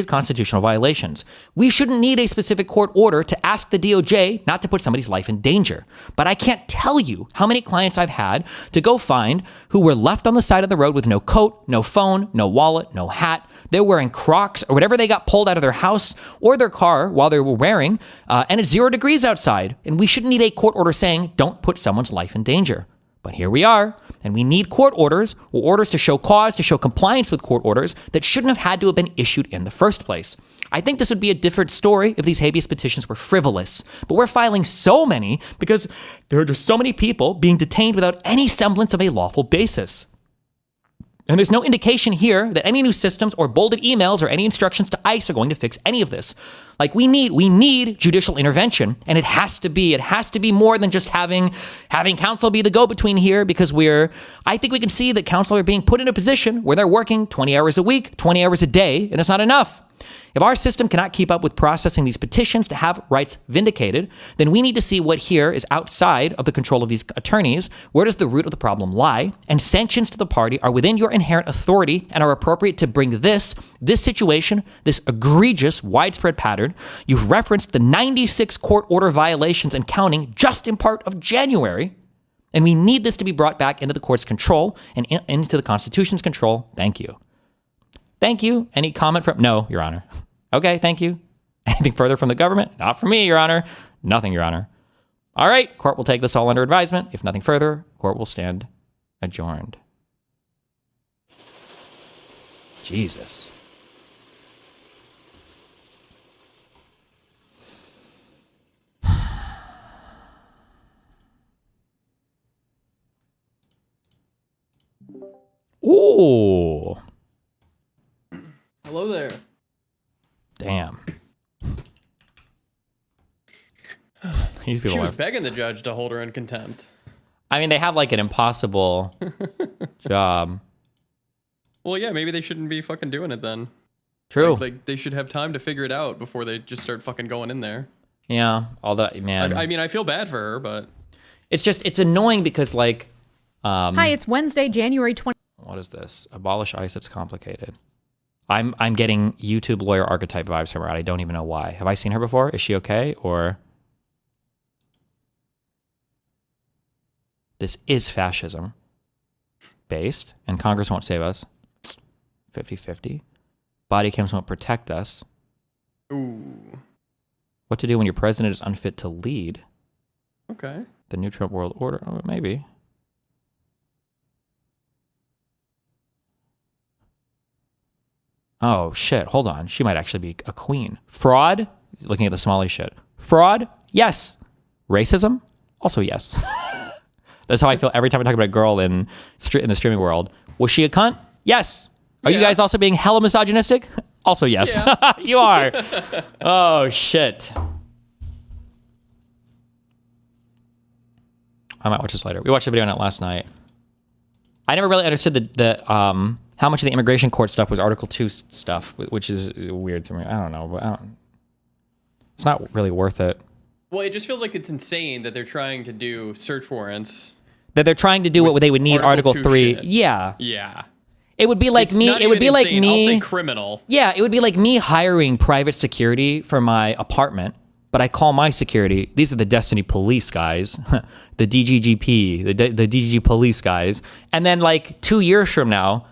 [SPEAKER 1] constitutional violations. We shouldn't need a specific court order to ask the DOJ not to put somebody's life in danger. But I can't tell you how many clients I've had to go find who were left on the side of the road with no coat, no phone, no wallet, no hat. They're wearing Crocs or whatever they got pulled out of their house or their car while they were wearing, and it's 0 degrees outside. And we shouldn't need a court order saying, don't put someone's life in danger. But here we are, and we need court orders or orders to show cause, to show compliance with court orders that shouldn't have had to have been issued in the first place. I think this would be a different story if these habeas petitions were frivolous, but we're filing so many because there are just so many people being detained without any semblance of a lawful basis. And there's no indication here that any new systems or bolded emails or any instructions to ICE are going to fix any of this. Like we need judicial intervention, and it has to be more than just having counsel be the go-between here, because I think we can see that counsel are being put in a position where they're working 20 hours a week, 20 hours a day, and it's not enough. If our system cannot keep up with processing these petitions to have rights vindicated, then we need to see what here is outside of the control of these attorneys. Where does the root of the problem lie? And sanctions to the party are within your inherent authority and are appropriate to bring this situation, this egregious, widespread pattern. You've referenced the 96 court order violations and counting just in part of January. And we need this to be brought back into the court's control and into the Constitution's control. Thank you. Thank you. Any comment from? No, Your Honor. Okay, thank you. Anything further from the government? Not from me, Your Honor. Nothing, Your Honor. All right, court will take this all under advisement. If nothing further, court will stand adjourned. Jesus. Ooh.
[SPEAKER 8] Hello there.
[SPEAKER 1] Damn. These people
[SPEAKER 8] She was
[SPEAKER 1] are...
[SPEAKER 8] begging the judge to hold her in contempt.
[SPEAKER 1] I mean, they have like an impossible job.
[SPEAKER 8] Well, yeah, maybe they shouldn't be fucking doing it then.
[SPEAKER 1] True.
[SPEAKER 8] Like they should have time to figure it out before they just start fucking going in there.
[SPEAKER 1] Yeah, although, man.
[SPEAKER 8] I mean, I feel bad for her, but...
[SPEAKER 1] It's annoying because, like...
[SPEAKER 9] Hi, it's Wednesday, January 20...
[SPEAKER 1] What is this? Abolish ICE, it's complicated. I'm getting YouTube lawyer archetype vibes from her, and I don't even know why. Have I seen her before? Is she okay, or... This is fascism based, and Congress won't save us. 50-50. Body cams won't protect us.
[SPEAKER 8] Ooh.
[SPEAKER 1] What to do when your president is unfit to lead?
[SPEAKER 8] Okay.
[SPEAKER 1] The new Trump world order? Oh, maybe. Oh, shit. Hold on. She might actually be a queen. Fraud? Looking at the Somali shit. Fraud? Yes. Racism? Also yes. That's how I feel every time I talk about a girl in the streaming world. Was she a cunt? Yes. Are you guys also being hella misogynistic? Also yes. Yeah. You are. Oh, shit. I might watch this later. We watched a video on it last night. I never really understood how much of the immigration court stuff was Article 2 stuff, which is weird to me. I don't know, but it's not really worth it.
[SPEAKER 8] Well, it just feels like it's insane that they're trying to do search warrants.
[SPEAKER 1] That they're trying to do what they would need Article 3.
[SPEAKER 8] Shit.
[SPEAKER 1] Yeah.
[SPEAKER 8] Yeah.
[SPEAKER 1] It would be like
[SPEAKER 8] It's
[SPEAKER 1] me.
[SPEAKER 8] not
[SPEAKER 1] It would
[SPEAKER 8] even
[SPEAKER 1] be like
[SPEAKER 8] insane.
[SPEAKER 1] me.
[SPEAKER 8] I'll say criminal.
[SPEAKER 1] Yeah, it would be like me hiring private security for my apartment, but I call my security, these are the Destiny Police guys, the DGGP, the DGG Police guys. And then like 2 years from now,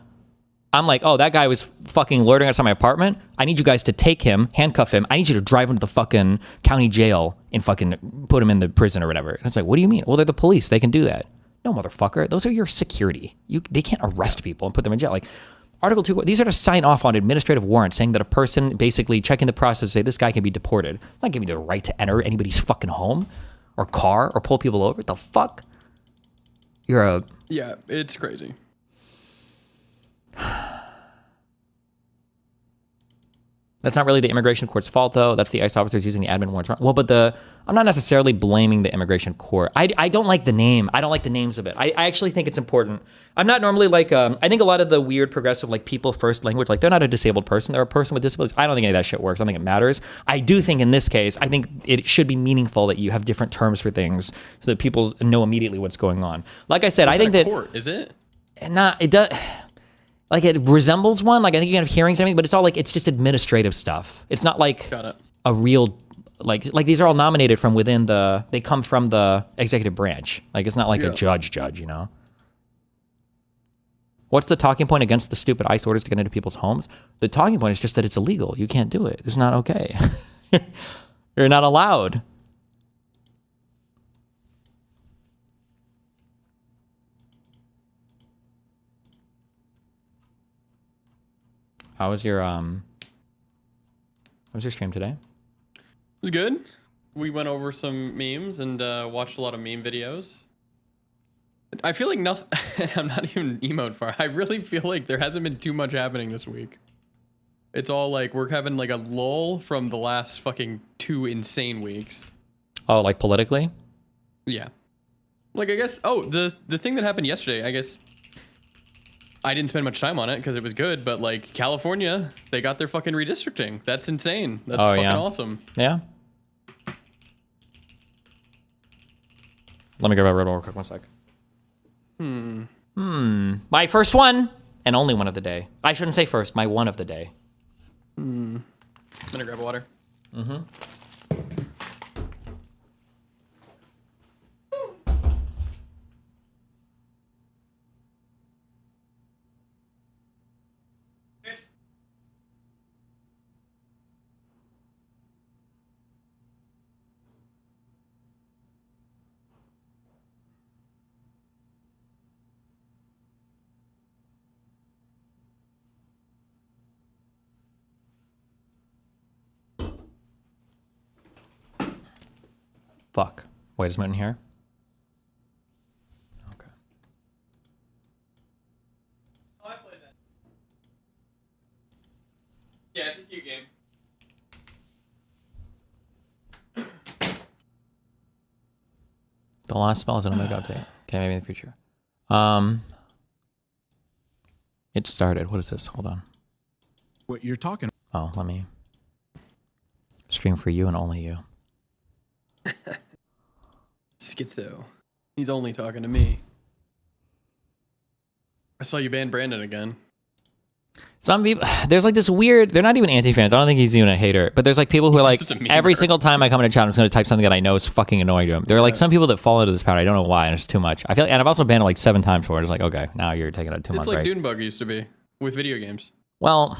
[SPEAKER 1] I'm like, oh, that guy was fucking loitering outside my apartment. I need you guys to take him, handcuff him. I need you to drive him to the fucking county jail and fucking put him in the prison or whatever. And it's like, what do you mean? Well, they're the police. They can do that. No, motherfucker. Those are your security. They can't arrest people and put them in jail. Like, Article 2, these are to sign off on administrative warrants saying that a person basically checking the process say this guy can be deported. It's not giving you the right to enter anybody's fucking home or car or pull people over. What the fuck?
[SPEAKER 8] Yeah, it's crazy.
[SPEAKER 1] That's not really the immigration court's fault, though. That's the ICE officers using the admin warrants. Well, but I'm not necessarily blaming the immigration court. I don't like the name. I don't like the names of it. I actually think it's important. I'm not normally like, I think a lot of the weird progressive, like people first language, like they're not a disabled person. They're a person with disabilities. I don't think any of that shit works. I don't think it matters. I do think in this case, I think it should be meaningful that you have different terms for things so that people know immediately what's going on. Like I said, I think that
[SPEAKER 8] court, is it?
[SPEAKER 1] It does. Like it resembles one. Like I think you can have hearings and everything, but it's all like it's just administrative stuff. It's not like a real like these are all nominated from within they come from the executive branch. Like it's not like a judge, you know. What's the talking point against the stupid ICE orders to get into people's homes? The talking point is just that it's illegal. You can't do it. It's not okay. You're not allowed. How was your stream today?
[SPEAKER 8] It was good. We went over some memes and watched a lot of meme videos. I feel like nothing. I'm not even emote far. I really feel like there hasn't been too much happening this week. It's all like we're having like a lull from the last fucking 2 insane weeks.
[SPEAKER 1] Oh, like politically?
[SPEAKER 8] Yeah. Like I guess. Oh, the thing that happened yesterday. I guess. I didn't spend much time on it because it was good, but like California, they got their fucking redistricting. That's insane. That's fucking awesome.
[SPEAKER 1] Yeah. Let me grab a red real quick. 1 sec. My first one and only one of the day. I shouldn't say first. My one of the day.
[SPEAKER 8] I'm gonna grab water.
[SPEAKER 1] Fuck. Wait, is Mountain here? Okay.
[SPEAKER 8] Oh, I played that. Yeah, it's a cute game.
[SPEAKER 1] The last spell is an Omega update. Okay, maybe in the future. It started. What is this? Hold on.
[SPEAKER 10] What you're talking
[SPEAKER 1] Oh, let me stream for you and only you.
[SPEAKER 8] Schizo. He's only talking to me. I saw you ban Brandon again.
[SPEAKER 1] Some people, there's like this weird, they're not even anti-fans. I don't think he's even a hater, but there's like people who are like,
[SPEAKER 8] just a memer.
[SPEAKER 1] every single time I come into chat, I'm just going to type something that I know is fucking annoying to him. There are like some people that fall into this pattern. I don't know why, and it's too much. I feel, and I've also banned it like 7 times for it. It's like, okay, now you're taking a 2-month
[SPEAKER 8] It's like
[SPEAKER 1] break.
[SPEAKER 8] Dunebug used to be with video games.
[SPEAKER 1] Well,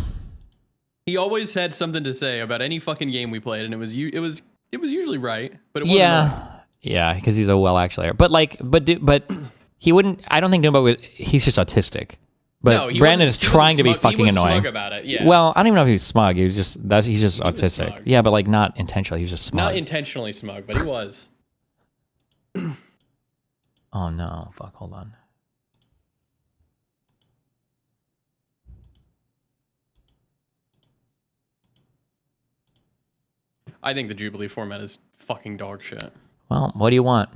[SPEAKER 8] he always had something to say about any fucking game we played, and it was usually right, but it wasn't right.
[SPEAKER 1] Yeah, because he's a well-actually, but he wouldn't. I don't think Dunebug would. He's just autistic. But
[SPEAKER 8] No, he
[SPEAKER 1] Brandon is
[SPEAKER 8] wasn't
[SPEAKER 1] trying to be
[SPEAKER 8] smug.
[SPEAKER 1] fucking
[SPEAKER 8] He was
[SPEAKER 1] annoying.
[SPEAKER 8] smug about it, yeah.
[SPEAKER 1] Well, I don't even know if he was smug. He was just he's just autistic.
[SPEAKER 8] smug.
[SPEAKER 1] Yeah, but like not intentionally. He was just smug.
[SPEAKER 8] Not intentionally smug, but he was.
[SPEAKER 1] Oh no! Fuck! Hold on.
[SPEAKER 8] I think the Jubilee format is fucking dog shit.
[SPEAKER 1] Well, what do you want?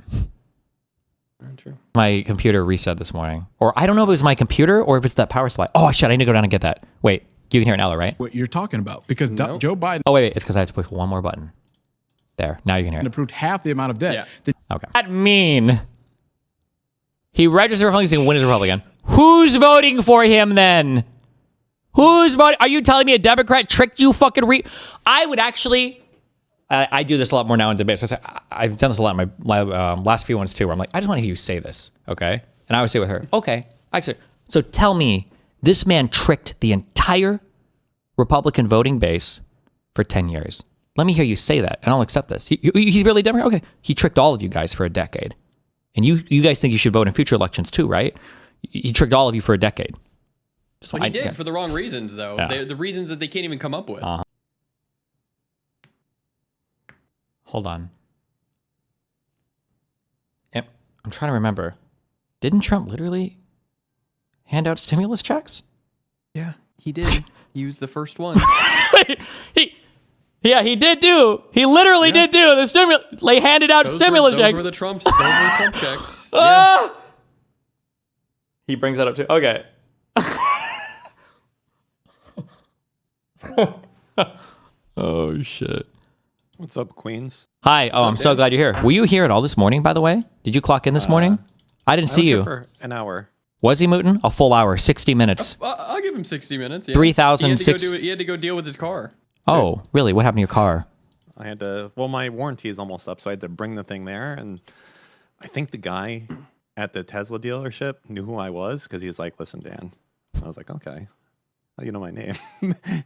[SPEAKER 8] True.
[SPEAKER 1] My computer reset this morning. Or I don't know if it was my computer or if it's that power supply. Oh, shit, I need to go down and get that. Wait, you can hear an Ella, right?
[SPEAKER 10] What you're talking about, because
[SPEAKER 8] Nope.
[SPEAKER 10] Joe Biden
[SPEAKER 1] Oh, wait, it's because I have to push one more button. There, now you can hear it.
[SPEAKER 10] approved half the amount of debt.
[SPEAKER 8] Yeah.
[SPEAKER 1] Okay. That mean he registered Republican, he's going to win as a Republican. Who's voting for him then? Who's voting? Are you telling me a Democrat tricked you fucking I would actually... I do this a lot more now in debates. I've done this a lot in my last few ones too, where I'm like, I just want to hear you say this, okay? And I would say with her, okay. So tell me, this man tricked the entire Republican voting base for 10 years. Let me hear you say that, and I'll accept this. He's really Democrat? Okay. He tricked all of you guys for a decade. And you guys think you should vote in future elections too, right? He tricked all of you for a decade.
[SPEAKER 8] So he did for the wrong reasons, though.
[SPEAKER 1] Yeah.
[SPEAKER 8] The reasons that they can't even come up with.
[SPEAKER 1] Hold on. Yep. I'm trying to remember. Didn't Trump literally hand out stimulus checks?
[SPEAKER 8] Yeah, he did. He was the first one.
[SPEAKER 1] he did do. He literally did do the stimulus. They handed out stimulus checks.
[SPEAKER 8] Those were the Trump checks. Yeah.
[SPEAKER 1] He brings that up too. Okay. Oh shit.
[SPEAKER 2] What's up, Queens?
[SPEAKER 1] Hi. Oh, I'm so glad you're here. Were you here at all this morning, by the way? Did you clock in this morning? I didn't see
[SPEAKER 2] I was
[SPEAKER 1] you.
[SPEAKER 2] here for an hour.
[SPEAKER 1] Was he mooting? A full hour, 60 minutes.
[SPEAKER 8] I'll give him 60 minutes. Yeah.
[SPEAKER 1] 3,006.
[SPEAKER 8] He had to go deal with his car.
[SPEAKER 1] Oh, really? What happened to your car?
[SPEAKER 2] I had to. Well, my warranty is almost up, so I had to bring the thing there. And I think the guy at the Tesla dealership knew who I was because he was like, "Listen, Dan." I was like, "Okay, how do you know my name?"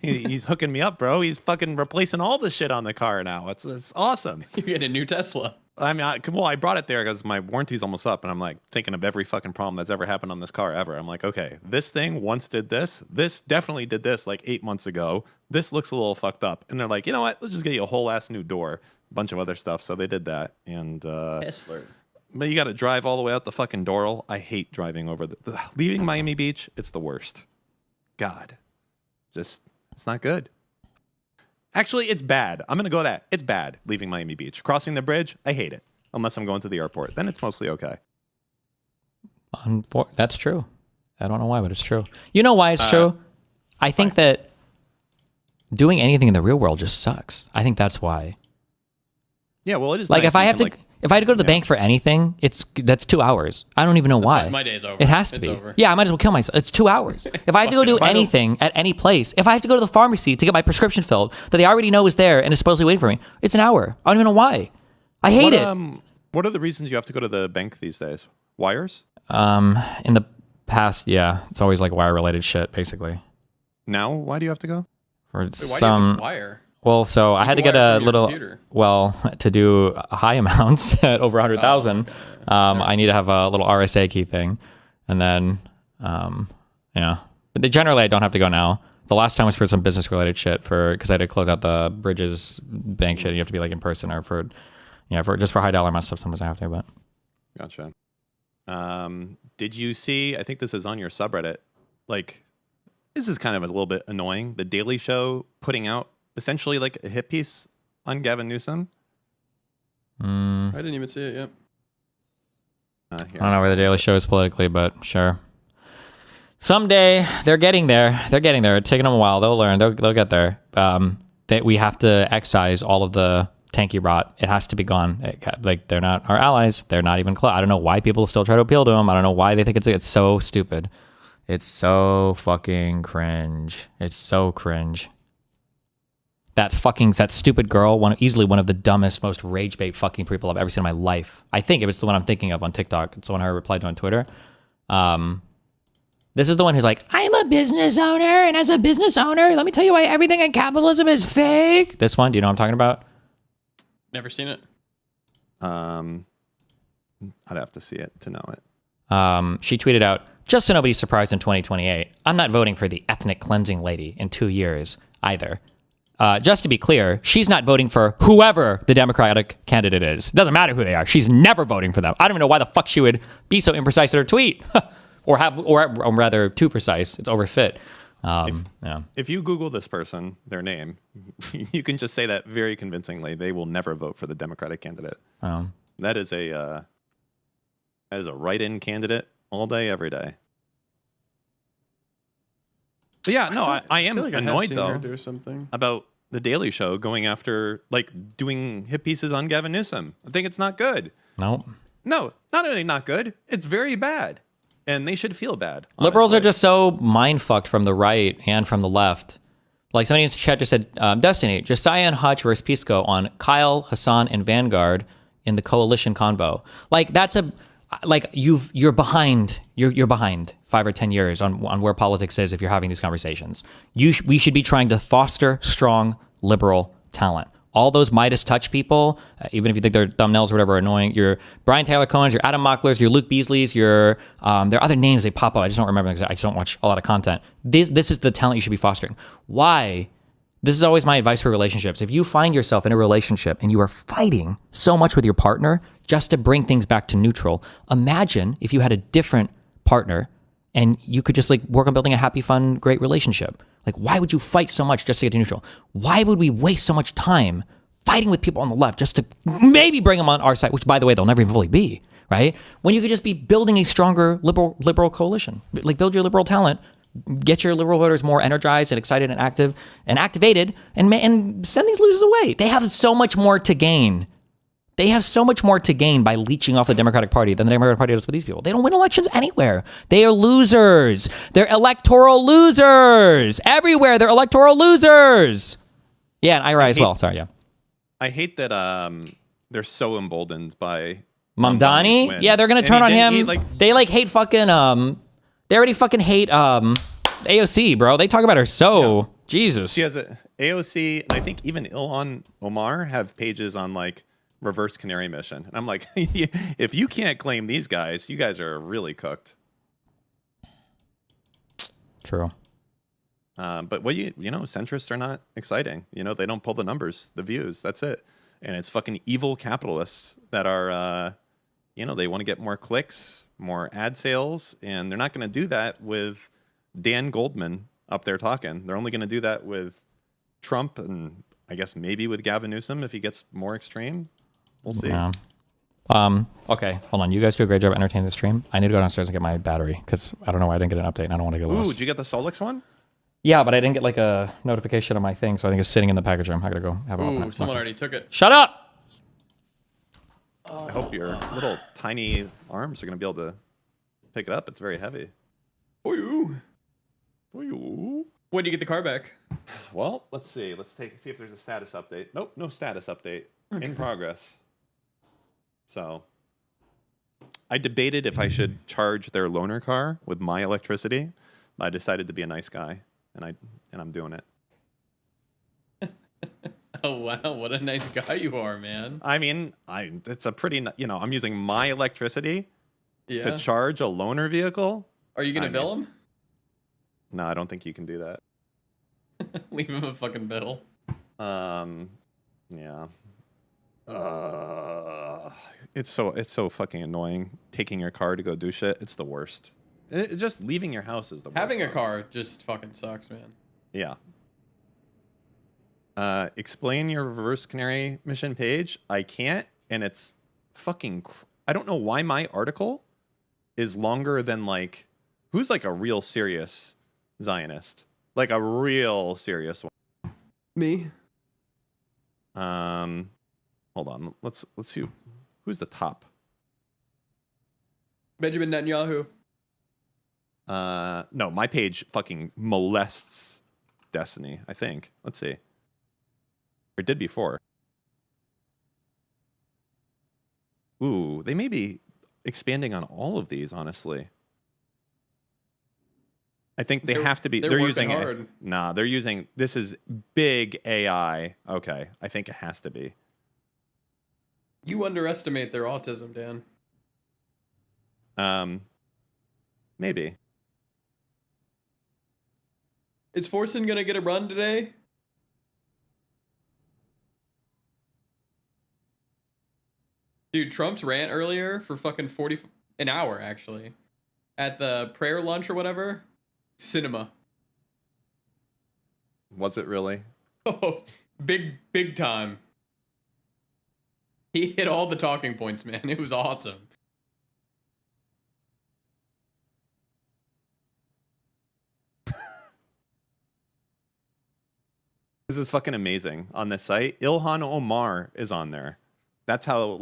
[SPEAKER 2] He's hooking me up, bro. He's fucking replacing all the shit on the car now. It's awesome.
[SPEAKER 8] You get a new Tesla.
[SPEAKER 2] I mean, I brought it there because my warranty's almost up, and I'm like thinking of every fucking problem that's ever happened on this car ever. I'm like, okay, this thing once did this. This definitely did this like 8 months ago. This looks a little fucked up. And they're like, you know what? Let's just get you a whole ass new door, a bunch of other stuff. So they did that, and
[SPEAKER 8] Tesla.
[SPEAKER 2] but you got to drive all the way out the fucking Doral. I hate driving over leaving Miami Beach. It's the worst. God, it's not good. Actually, it's bad. I'm going to go with that. It's bad leaving Miami Beach. Crossing the bridge, I hate it. Unless I'm going to the airport. Then it's mostly okay.
[SPEAKER 1] That's true. I don't know why, but it's true. You know why it's true? I think that doing anything in the real world just sucks. I think that's why.
[SPEAKER 2] Yeah, well, it is
[SPEAKER 1] like
[SPEAKER 2] nice
[SPEAKER 1] if I have to if I had to go to the bank for anything, that's 2 hours. I don't even know why.
[SPEAKER 8] My day's over.
[SPEAKER 1] It has to
[SPEAKER 8] It's
[SPEAKER 1] be.
[SPEAKER 8] over.
[SPEAKER 1] Yeah, I might as well kill myself. It's 2 hours. If I have to go do anything at any place, if I have to go to the pharmacy to get my prescription filled that they already know is there and is supposedly waiting for me, it's an hour. I don't even know why. I hate it.
[SPEAKER 2] What are the reasons you have to go to the bank these days? Wires?
[SPEAKER 1] In the past, yeah, it's always like wire related shit, basically.
[SPEAKER 2] Now, why do you have to go?
[SPEAKER 1] For
[SPEAKER 8] Wait, why do you have
[SPEAKER 1] some
[SPEAKER 8] to wire?
[SPEAKER 1] Well, so I had to get
[SPEAKER 8] wire
[SPEAKER 1] a
[SPEAKER 8] from your
[SPEAKER 1] little,
[SPEAKER 8] computer.
[SPEAKER 1] well, to do high amounts at over 100,000, I need to have a little RSA key thing. And then, yeah. But generally, I don't have to go now. The last time was for some business related shit because I had to close out the Bridges bank shit. You have to be like in person or for just for high dollar amount stuff. Sometimes I have to, but.
[SPEAKER 2] Gotcha. Did you see, I think this is on your subreddit, like, this is kind of a little bit annoying. The Daily Show putting out essentially like a hit piece on Gavin Newsom.
[SPEAKER 8] I didn't even see it yet.
[SPEAKER 1] I don't know where the Daily Show is politically, but sure. Someday they're getting there. They're getting there. It's taking them a while. They'll learn. They'll get there. That we have to excise all of the tanky rot. It has to be gone. Like they're not our allies. They're not even close. I don't know why people still try to appeal to them. I don't know why they think it's so stupid. It's so fucking cringe. It's so cringe. That stupid girl, easily one of the dumbest, most rage bait fucking people I've ever seen in my life. I think if it's the one I'm thinking of on TikTok, it's the one I replied to on Twitter. This is the one who's like, I'm a business owner, and as a business owner, let me tell you why everything in capitalism is fake. This one, do you know what I'm talking about?
[SPEAKER 8] Never seen it.
[SPEAKER 2] I'd have to see it to know it.
[SPEAKER 1] She tweeted out, just so nobody's surprised in 2028, I'm not voting for the ethnic cleansing lady in 2 years either. Just to be clear, she's not voting for whoever the Democratic candidate is. It doesn't matter who they are. She's never voting for them. I don't even know why the fuck she would be so imprecise in her tweet. or rather too precise. It's overfit.
[SPEAKER 2] If you Google this person, their name, you can just say that very convincingly. They will never vote for the Democratic candidate. That is a as a write-in candidate all day, every day. But yeah, no, I am
[SPEAKER 8] feel like I have
[SPEAKER 2] annoyed
[SPEAKER 8] seen her
[SPEAKER 2] though
[SPEAKER 8] do something.
[SPEAKER 2] about the Daily Show going after like doing hit pieces on Gavin Newsom. I think it's not good.
[SPEAKER 1] Nope.
[SPEAKER 2] No, not only not good, it's very bad, and they should feel bad.
[SPEAKER 1] Liberals are
[SPEAKER 2] honestly.
[SPEAKER 1] just so mind fucked from the right and from the left. Like somebody in the chat just said, Destiny, Josiah and Hutch versus Pisco on Kyle, Hassan, and Vanguard in the coalition convo. Like that's a like you're behind. You're behind 5 or 10 years on where politics is if you're having these conversations. We should be trying to foster strong liberal talent. All those Midas touch people, even if you think their thumbnails or whatever are annoying, your Brian Taylor Cohen's, your Adam Mocklers, your Luke Beasley's, your there are other names they pop up. I just don't remember because I just don't watch a lot of content. This is the talent you should be fostering. Why? This is always my advice for relationships. If you find yourself in a relationship and you are fighting so much with your partner just to bring things back to neutral, imagine if you had a different partner and you could just like work on building a happy, fun, great relationship. Like, why would you fight so much just to get to neutral? Why would we waste so much time fighting with people on the left just to maybe bring them on our side, which, by the way, they'll never even fully be, right? When you could just be building a stronger liberal coalition. Like, build your liberal talent, get your liberal voters more energized and excited and active and activated, and send these losers away. They have so much more to gain. They have so much more to gain by leeching off the Democratic Party than the Democratic Party does with these people. They don't win elections anywhere. They are losers. They're electoral losers. Everywhere, they're electoral losers. Yeah, and IRA as well. Sorry, yeah.
[SPEAKER 2] I hate that they're so emboldened by
[SPEAKER 1] Mamdani?
[SPEAKER 2] win.
[SPEAKER 1] Yeah, they're going to
[SPEAKER 2] And
[SPEAKER 1] turn on him.
[SPEAKER 2] they
[SPEAKER 1] hate fucking, they already fucking hate AOC, bro. They talk about her so, yeah. Jesus.
[SPEAKER 2] She has a AOC, and I think even Ilhan Omar have pages on like reverse canary mission. And I'm like, if you can't claim these guys, you guys are really cooked.
[SPEAKER 1] True.
[SPEAKER 2] But what you know, centrists are not exciting. You know, they don't pull the numbers, the views. That's it. And it's fucking evil capitalists that are, you know, they want to get more clicks, more ad sales, and they're not going to do that with Dan Goldman up there talking. They're only going to do that with Trump and I guess maybe with Gavin Newsom if he gets more extreme. We'll see.
[SPEAKER 1] Yeah. Okay, hold on. You guys do a great job entertaining the stream. I need to go downstairs and get my battery because I don't know why I didn't get an update and I don't want to get lost.
[SPEAKER 2] Ooh, did you get the Solix one?
[SPEAKER 1] Yeah, but I didn't get like a notification on my thing, so I think it's sitting in the package room. I gotta go have it open.
[SPEAKER 8] Ooh, someone already took it.
[SPEAKER 1] Shut up!
[SPEAKER 2] I hope your little tiny arms are going to be able to pick it up. It's very heavy.
[SPEAKER 8] For you.
[SPEAKER 2] For you.
[SPEAKER 8] When do you get the car back?
[SPEAKER 2] Well, let's see. Let's see if there's a status update. Nope, no status update. Okay. In progress. So, I debated if I should charge their loaner car with my electricity. I decided to be a nice guy, and I'm doing it.
[SPEAKER 8] Oh wow, what a nice guy you are, man.
[SPEAKER 2] I mean, it's a pretty, you know, I'm using my electricity to charge a loaner vehicle.
[SPEAKER 8] Are you gonna bill him?
[SPEAKER 2] No, I don't think you can do that.
[SPEAKER 8] Leave him a fucking bill.
[SPEAKER 2] Yeah. It's so fucking annoying taking your car to go do shit. It's the worst. Just leaving your house is the worst.
[SPEAKER 8] Having a car just fucking sucks, man.
[SPEAKER 2] Yeah. Explain your reverse canary mission page. I can't, and it's fucking. I don't know why my article is longer than like who's like a real serious Zionist, like a real serious one.
[SPEAKER 8] Me.
[SPEAKER 2] Hold on. Let's see who's the top.
[SPEAKER 8] Benjamin Netanyahu.
[SPEAKER 2] No, my page fucking molests Destiny, I think. Let's see. Or did before. Ooh, they may be expanding on all of these, honestly. I think they have to be. They're using it. Nah, they're using. This is big AI. Okay, I think it has to be.
[SPEAKER 8] You underestimate their autism, Dan.
[SPEAKER 2] Maybe.
[SPEAKER 8] Is Forsen gonna get a run today? Dude, Trump's rant earlier for fucking an hour actually, at the prayer lunch or whatever. Cinema.
[SPEAKER 2] Was it really?
[SPEAKER 8] Oh, big time. He hit all the talking points, man. It was awesome.
[SPEAKER 2] This is fucking amazing on this site. Ilhan Omar is on there. That's how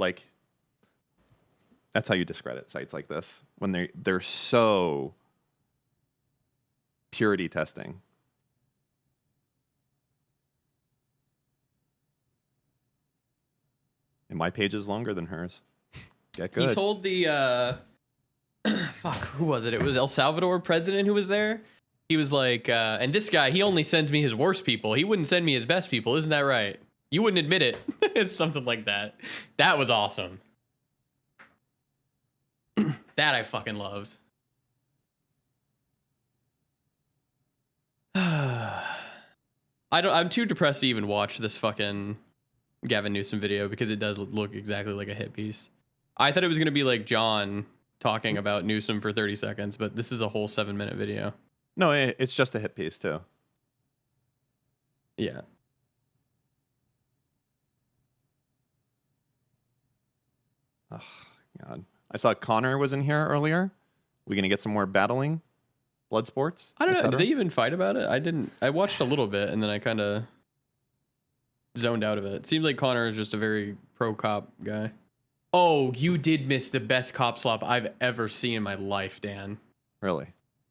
[SPEAKER 2] you discredit sites like this when they're so purity testing. And my page is longer than hers. Get good.
[SPEAKER 8] He told the fuck, who was it? It was El Salvador president who was there. He was like, and this guy, he only sends me his worst people. He wouldn't send me his best people. Isn't that right? You wouldn't admit it. It's something like that. That was awesome. That I fucking loved. I'm too depressed to even watch this fucking Gavin Newsom video because it does look exactly like a hit piece. I thought it was going to be like John talking about Newsom for 30 seconds, but this is a whole 7-minute video.
[SPEAKER 2] No, it's just a hit piece too.
[SPEAKER 8] Yeah.
[SPEAKER 2] Oh, God. I saw Connor was in here earlier. We gonna get some more battling? Blood sports?
[SPEAKER 8] I don't know. Did they even fight about it? I watched a little bit and then I kind of zoned out of it. It seemed like Connor is just a very pro-cop guy. Oh, you did miss the best cop slop I've ever seen in my life, Dan.
[SPEAKER 2] Really?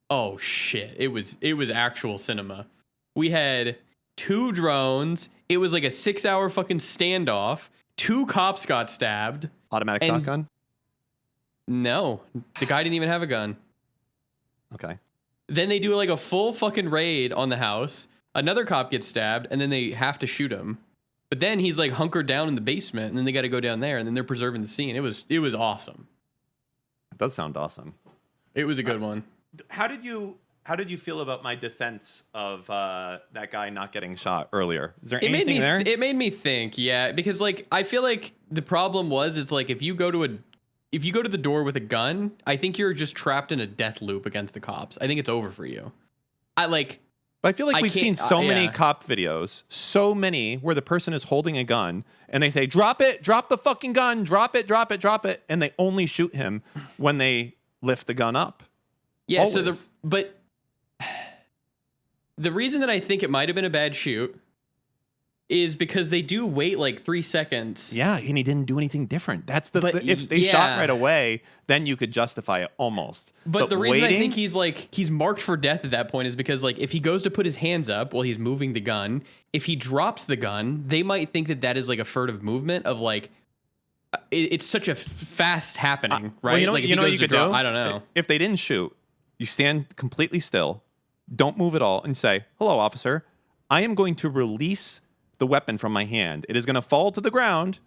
[SPEAKER 8] Oh shit. It was actual cinema. We had 2 drones. It was like a 6-hour fucking standoff. 2 cops got stabbed.
[SPEAKER 2] Automatic shotgun?
[SPEAKER 8] No. The guy didn't even have a gun.
[SPEAKER 2] Okay.
[SPEAKER 8] Then they do like a full fucking raid on the house. Another cop gets stabbed, and then they have to shoot him. But then he's like hunkered down in the basement, and then they got to go down there, and then they're preserving the scene. It was awesome.
[SPEAKER 2] It does sound awesome.
[SPEAKER 8] It was a good one.
[SPEAKER 2] How did you feel about my defense of that guy not getting shot earlier? Is there anything there?
[SPEAKER 8] It made me think, yeah, because like I feel like the problem was it's like if you go to the door with a gun, I think you're just trapped in a death loop against the cops. I think it's over for you.
[SPEAKER 2] But I feel like we've seen so many cop videos, so many where the person is holding a gun and they say, drop it, drop the fucking gun, drop it, drop it, drop it. And they only shoot him when they lift the gun up.
[SPEAKER 8] Yeah,
[SPEAKER 2] Always.
[SPEAKER 8] but the reason that I think it might have been a bad shoot is because they do wait like 3 seconds.
[SPEAKER 2] Yeah, and he didn't do anything different. That's if they shot right away, then you could justify it almost.
[SPEAKER 8] But the reason I think he's marked for death at that point is because like if he goes to put his hands up while he's moving the gun, if he drops the gun, they might think that is like a furtive movement of like it's such a fast happening, right?
[SPEAKER 2] Well, you know,
[SPEAKER 8] like
[SPEAKER 2] you know what you could do?
[SPEAKER 8] I don't know.
[SPEAKER 2] If they didn't shoot, you stand completely still, don't move at all, and say, "Hello, officer. I am going to release the weapon from my hand. It is going to fall to the ground.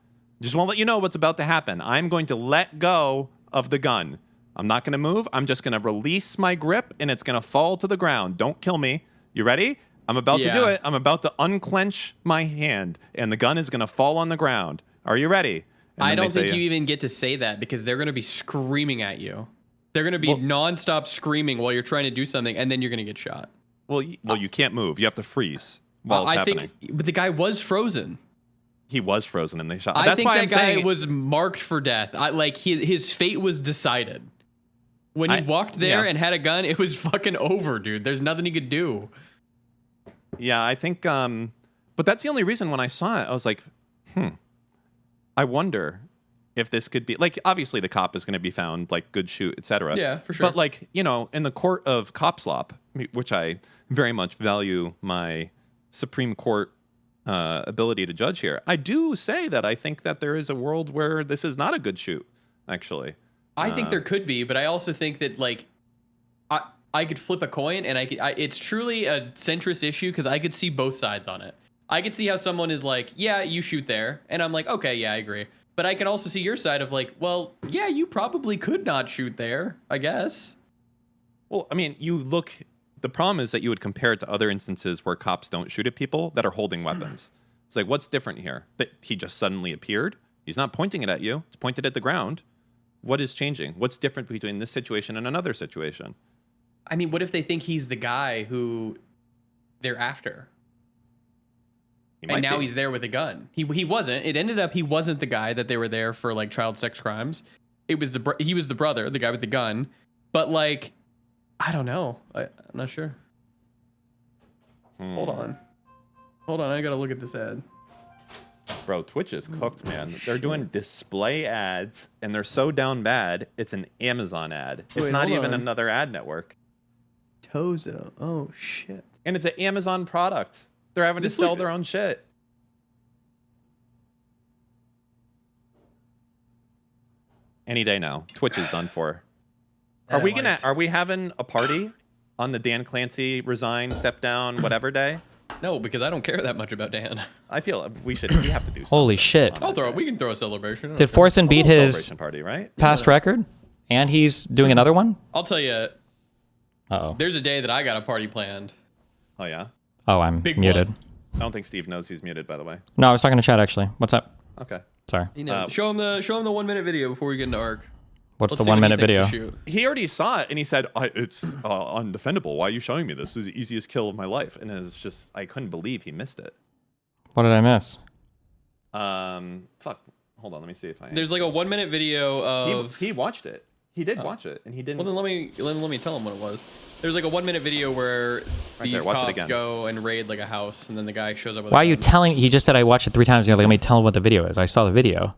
[SPEAKER 2] Just want to let you know what's about to happen. I'm going to let go of the gun. I'm not going to move. I'm just going to release my grip, and it's going to fall to the ground. Don't kill me. You ready? I'm about to do it. I'm about to unclench my hand, and the gun is going to fall on the ground. Are you ready?"
[SPEAKER 8] I don't think you even get to say that because they're going to be screaming at you. They're going to be nonstop screaming while you're trying to do something, and then you're going to get shot.
[SPEAKER 2] Well, you can't move. You have to freeze while it's happening.
[SPEAKER 8] But the guy was frozen.
[SPEAKER 2] He was frozen, and they shot.
[SPEAKER 8] I think that guy was marked for death. His fate was decided. When he walked there and had a gun, it was fucking over, dude. There's nothing he could do.
[SPEAKER 2] Yeah, I think. But that's the only reason when I saw it, I was like, I wonder if this could be like, obviously the cop is going to be found like good shoot, etc.
[SPEAKER 8] Yeah, for sure.
[SPEAKER 2] But like, you know, in the court of cop slop, which I very much value my Supreme Court ability to judge here, I do say that I think that there is a world where this is not a good shoot, actually.
[SPEAKER 8] I think there could be, but I also think that like I could flip a coin and it's truly a centrist issue because I could see both sides on it. I could see how someone is like, yeah, you shoot there. And I'm like, okay, yeah, I agree. But I can also see your side of like, well, yeah, you probably could not shoot there, I guess.
[SPEAKER 2] Well, I mean, the problem is that you would compare it to other instances where cops don't shoot at people that are holding weapons. It's like, what's different here? That he just suddenly appeared? He's not pointing it at you. It's pointed at the ground. What is changing? What's different between this situation and another situation?
[SPEAKER 8] I mean, what if they think he's the guy who they're after? And now he's there with a gun. He wasn't. It ended up he wasn't the guy that they were there for like child sex crimes. It was he was the brother, the guy with the gun. But like, I don't know. I'm not sure. Hold on. Hold on, I gotta look at this ad.
[SPEAKER 2] Bro, Twitch is cooked, man. They're doing display ads, and they're so down bad, it's an Amazon ad. It's
[SPEAKER 8] Wait,
[SPEAKER 2] not
[SPEAKER 8] hold
[SPEAKER 2] even
[SPEAKER 8] on.
[SPEAKER 2] another ad network.
[SPEAKER 8] Tozo. Oh shit.
[SPEAKER 2] And it's an Amazon product. They're having to
[SPEAKER 8] This
[SPEAKER 2] sell
[SPEAKER 8] look-
[SPEAKER 2] their own shit. Any day now. Twitch is done for. Are we having a party on the Dan Clancy resign, step down, whatever day?
[SPEAKER 8] No, because I don't care that much about Dan.
[SPEAKER 2] I feel we have to do something.
[SPEAKER 1] Holy shit.
[SPEAKER 8] We can throw a celebration. I don't
[SPEAKER 1] Did
[SPEAKER 8] care.
[SPEAKER 1] Forsen beat his
[SPEAKER 2] Celebration party, right?
[SPEAKER 1] past record? And he's doing another one?
[SPEAKER 8] I'll tell you,
[SPEAKER 1] Uh-oh.
[SPEAKER 8] there's a day that I got a party planned.
[SPEAKER 2] Oh yeah.
[SPEAKER 1] Oh, I'm
[SPEAKER 8] Big
[SPEAKER 1] muted.
[SPEAKER 8] one.
[SPEAKER 2] I don't think Steve knows he's muted, by the way.
[SPEAKER 1] No, I was talking to chat, actually. What's up?
[SPEAKER 2] Okay.
[SPEAKER 1] Sorry.
[SPEAKER 8] You know, show him the 1 minute video before we get into ARC.
[SPEAKER 1] What's
[SPEAKER 8] Let's
[SPEAKER 1] the
[SPEAKER 8] see what
[SPEAKER 1] 1
[SPEAKER 8] he
[SPEAKER 1] minute
[SPEAKER 8] thinks to
[SPEAKER 1] video?
[SPEAKER 8] shoot.
[SPEAKER 2] He already saw it and he said, it's undefendable. Why are you showing me this? This is the easiest kill of my life. And it's just, I couldn't believe he missed it.
[SPEAKER 1] What did I miss?
[SPEAKER 2] Fuck. Hold on, let me see if I.
[SPEAKER 8] There's like a 1 minute video of.
[SPEAKER 2] He watched it. He did watch it, and he didn't.
[SPEAKER 8] Well, then let me tell him what it was. There's like a 1 minute video where these
[SPEAKER 2] there, watch it
[SPEAKER 8] cops
[SPEAKER 2] again.
[SPEAKER 8] go and raid like a house, and then the guy shows up with.
[SPEAKER 1] Why
[SPEAKER 8] a
[SPEAKER 1] are you
[SPEAKER 8] gun.
[SPEAKER 1] telling? He just said I watched it 3 times. You're like, let me tell him what the video is. I saw the video.